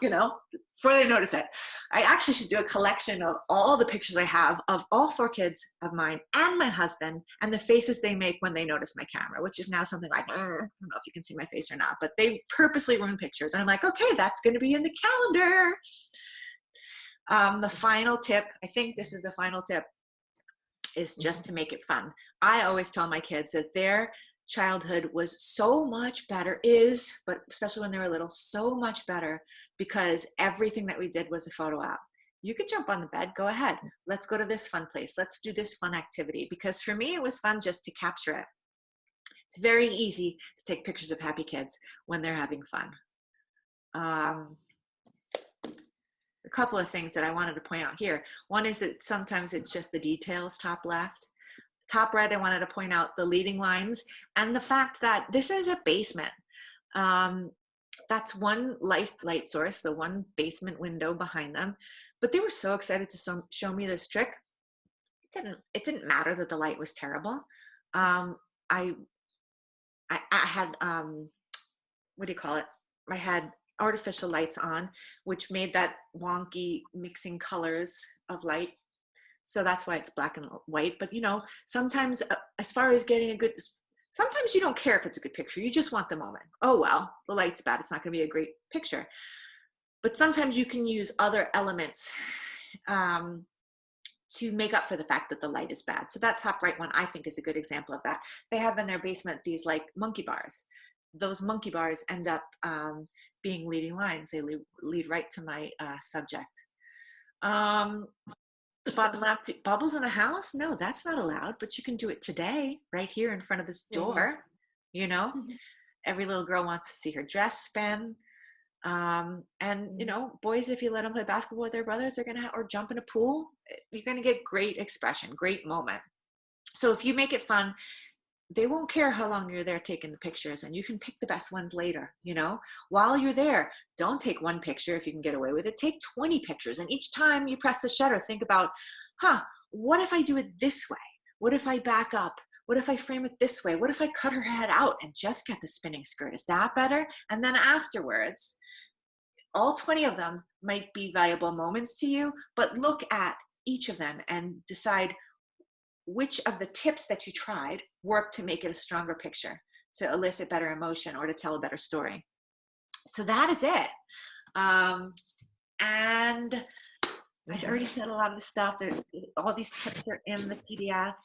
before they notice it. I actually should do a collection of all the pictures I have of all 4 kids of mine and my husband and the faces they make when they notice my camera, which is now something like, I don't know if you can see my face or not, but they purposely ruin pictures. And I'm like, okay, that's going to be in the calendar. The final tip, I think this is the final tip, is just to make it fun. I always tell my kids that their childhood was so much better, but especially when they were little, so much better because everything that we did was a photo op. You could jump on the bed, go ahead. Let's go to this fun place. Let's do this fun activity. Because for me, it was fun just to capture it. It's very easy to take pictures of happy kids when they're having fun. A couple of things that I wanted to point out here. One is that sometimes it's just the details, top left. Top right, I wanted to point out the leading lines and the fact that this is a basement. That's one light source, the one basement window behind them. But they were so excited to show me this trick. It didn't matter that the light was terrible. I had, what do you call it? I had artificial lights on, which made that wonky mixing colors of light. So that's why it's black and white. But, sometimes as far as getting sometimes you don't care if it's a good picture. You just want the moment. Oh, well, the light's bad. It's not going to be a great picture. But sometimes you can use other elements to make up for the fact that the light is bad. So that top right one, I think, is a good example of that. They have in their basement these like monkey bars. Those monkey bars end up being leading lines. They lead right to my subject. Bottom left, bubbles in a house? No, that's not allowed, but you can do it today, right here in front of this door. Every little girl wants to see her dress spin. And boys, if you let them play basketball with their brothers, or jump in a pool, you're going to get great expression, great moment. So if you make it fun, they won't care how long you're there taking the pictures, and you can pick the best ones later. While you're there, don't take one picture if you can get away with it. Take 20 pictures, and each time you press the shutter, think about, what if I do it this way? What if I back up? What if I frame it this way? What if I cut her head out and just get the spinning skirt? Is that better? And then afterwards, all 20 of them might be valuable moments to you, but look at each of them and decide which of the tips that you tried work to make it a stronger picture, to elicit better emotion, or to tell a better story. So that is it. And I already said a lot of the stuff. There's all these tips are in the PDF.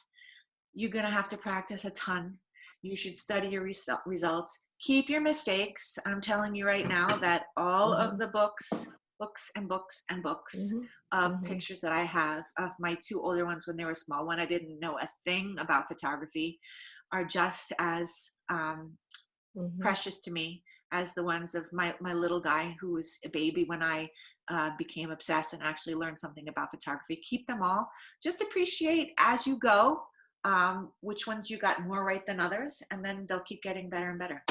You're going to have to practice a ton. You should study your results. Keep your mistakes. I'm telling you right now that all of the books of pictures that I have of my 2 older ones when they were small, when I didn't know a thing about photography, are just as precious to me as the ones of my little guy who was a baby when I became obsessed and actually learned something about photography. Keep them all. Just appreciate as you go which ones you got more right than others, and then they'll keep getting better and better.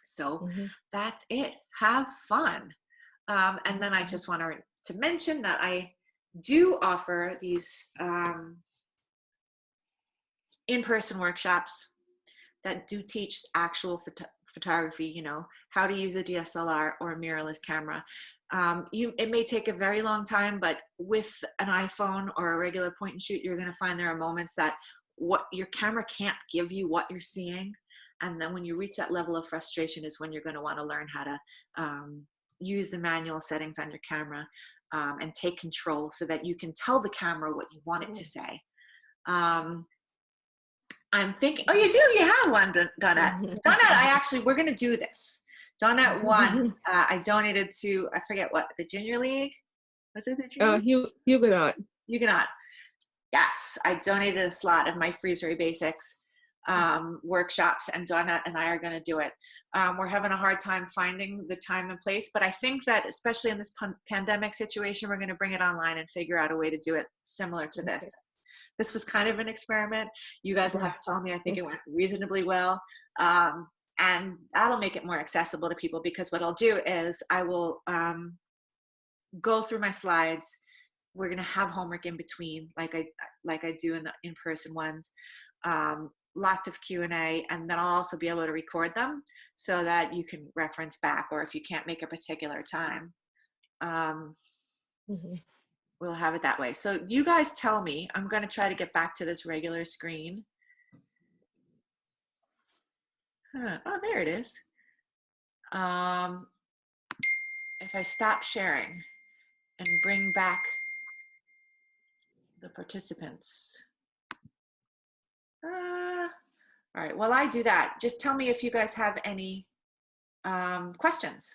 So that's it. Have fun. And then I just want to mention that I do offer these in-person workshops that do teach actual photography, how to use a DSLR or a mirrorless camera. It may take a very long time, but with an iPhone or a regular point and shoot, you're going to find there are moments that what your camera can't give you what you're seeing. And then when you reach that level of frustration is when you're going to want to learn how to use the manual settings on your camera and take control so that you can tell the camera what you want it to say. I'm thinking, oh, you do? You have one, Donette. So Donette, we're going to do this. Donette won. I donated to, I forget what, the Junior League? Was it the Junior League? Huguenot. Huguenot. Yes, I donated a slot of my Freezery Basics workshops, and Donette and I are going to do it. We're having a hard time finding the time and place, but I think that especially in this pandemic situation, we're going to bring it online and figure out a way to do it similar to this. Okay. This was kind of an experiment. You guys will have to tell me. I think it went reasonably well. And that'll make it more accessible to people, because what I'll do is I will go through my slides. We're going to have homework in between, like I do in the in-person ones. Lots of Q&A, and then I'll also be able to record them so that you can reference back, or if you can't make a particular time, we'll have it that way. So you guys tell me. I'm going to try to get back to this regular screen. Oh, there it is. If I stop sharing and bring back the participants. All right, while I do that, just tell me if you guys have any questions.